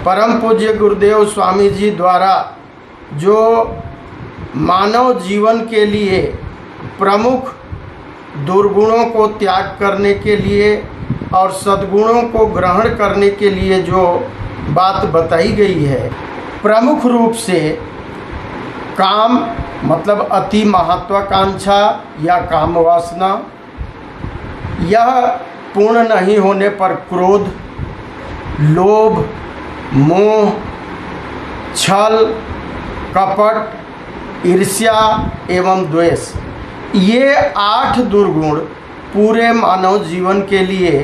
परम पूज्य गुरुदेव स्वामी जी द्वारा जो मानव जीवन के लिए प्रमुख दुर्गुणों को त्याग करने के लिए और सद्गुणों को ग्रहण करने के लिए जो बात बताई गई है, प्रमुख रूप से काम मतलब अति महत्वाकांक्षा या काम वासना, यह पूर्ण नहीं होने पर क्रोध, लोभ, मोह, छल, कपट, ईर्ष्या एवं द्वेष, ये 8 दुर्गुण पूरे मानव जीवन के लिए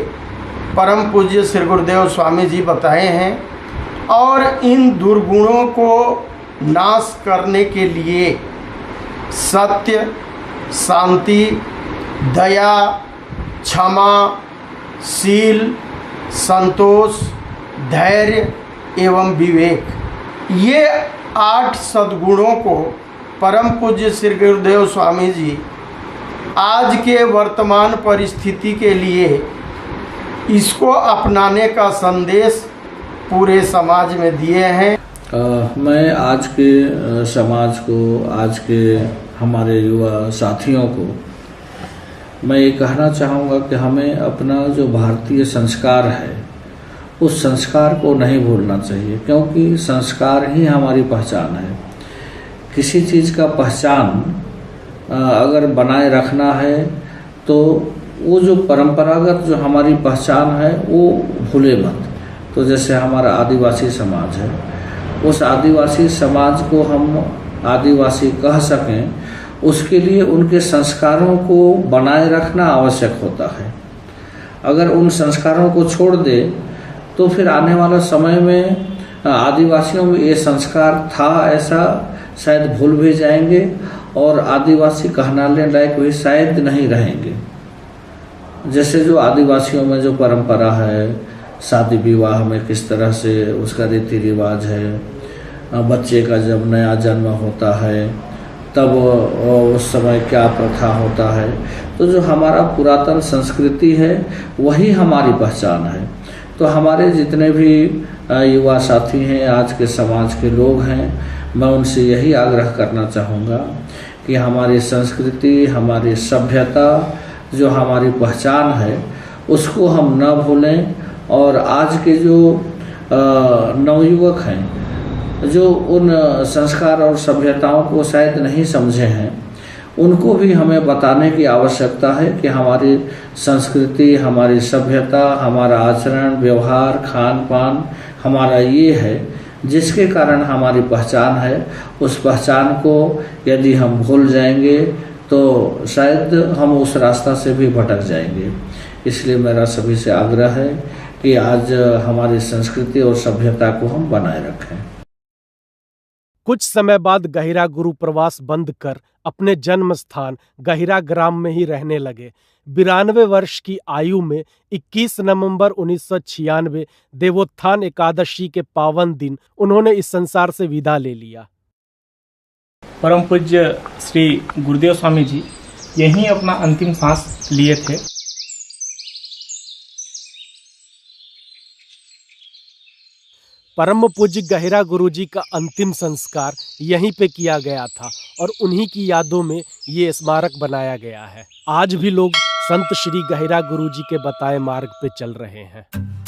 परम पूज्य श्री गुरुदेव स्वामी जी बताए हैं। और इन दुर्गुणों को नाश करने के लिए सत्य, शांति, दया, क्षमा, शील, संतोष, धैर्य एवं विवेक, ये 8 सद्गुणों को परम पूज्य श्री गुरुदेव स्वामी जी आज के वर्तमान परिस्थिति के लिए इसको अपनाने का संदेश पूरे समाज में दिए हैं। मैं आज के समाज को, आज के हमारे युवा साथियों को मैं ये कहना चाहूँगा कि हमें अपना जो भारतीय संस्कार है उस संस्कार को नहीं भूलना चाहिए, क्योंकि संस्कार ही हमारी पहचान है। किसी चीज़ का पहचान अगर बनाए रखना है तो वो जो परंपरागत जो हमारी पहचान है वो भूले मत। तो जैसे हमारा आदिवासी समाज है, उस आदिवासी समाज को हम आदिवासी कह सकें, उसके लिए उनके संस्कारों को बनाए रखना आवश्यक होता है। अगर उन संस्कारों को छोड़ दे तो फिर आने वाला समय में आदिवासियों में ये संस्कार था ऐसा शायद भूल भी जाएंगे और आदिवासी कहलाने लायक भी शायद नहीं रहेंगे। जैसे जो आदिवासियों में जो परंपरा है, शादी विवाह में किस तरह से उसका रीति रिवाज है, बच्चे का जब नया जन्म होता है तब उस समय क्या प्रथा होता है, तो जो हमारा पुरातन संस्कृति है वही हमारी पहचान है। तो हमारे जितने भी युवा साथी हैं, आज के समाज के लोग हैं, मैं उनसे यही आग्रह करना चाहूँगा कि हमारी संस्कृति, हमारी सभ्यता, जो हमारी पहचान है उसको हम न भूलें। और आज के जो नवयुवक हैं जो उन संस्कार और सभ्यताओं को शायद नहीं समझे हैं, उनको भी हमें बताने की आवश्यकता है कि हमारी संस्कृति, हमारी सभ्यता, हमारा आचरण, व्यवहार, खान पान हमारा ये है जिसके कारण हमारी पहचान है। उस पहचान को यदि हम भूल जाएंगे तो शायद हम उस रास्ता से भी भटक जाएंगे। इसलिए मेरा सभी से आग्रह है कि आज हमारी संस्कृति और सभ्यता को हम बनाए रखें। कुछ समय बाद गहिरा गुरु प्रवास बंद कर अपने जन्म स्थान गहिरा ग्राम में ही रहने लगे। 92 वर्ष की आयु में 21 नवंबर 1996 देवोत्थान एकादशी के पावन दिन उन्होंने इस संसार से विदा ले लिया। परम पूज्य श्री गुरुदेव स्वामी जी यहीं अपना अंतिम सांस लिए थे। परम पूज्य गहिरा गुरुजी का अंतिम संस्कार यहीं पे किया गया था और उन्हीं की यादों में ये स्मारक बनाया गया है। आज भी लोग संत श्री गहिरा गुरुजी के बताए मार्ग पे चल रहे हैं।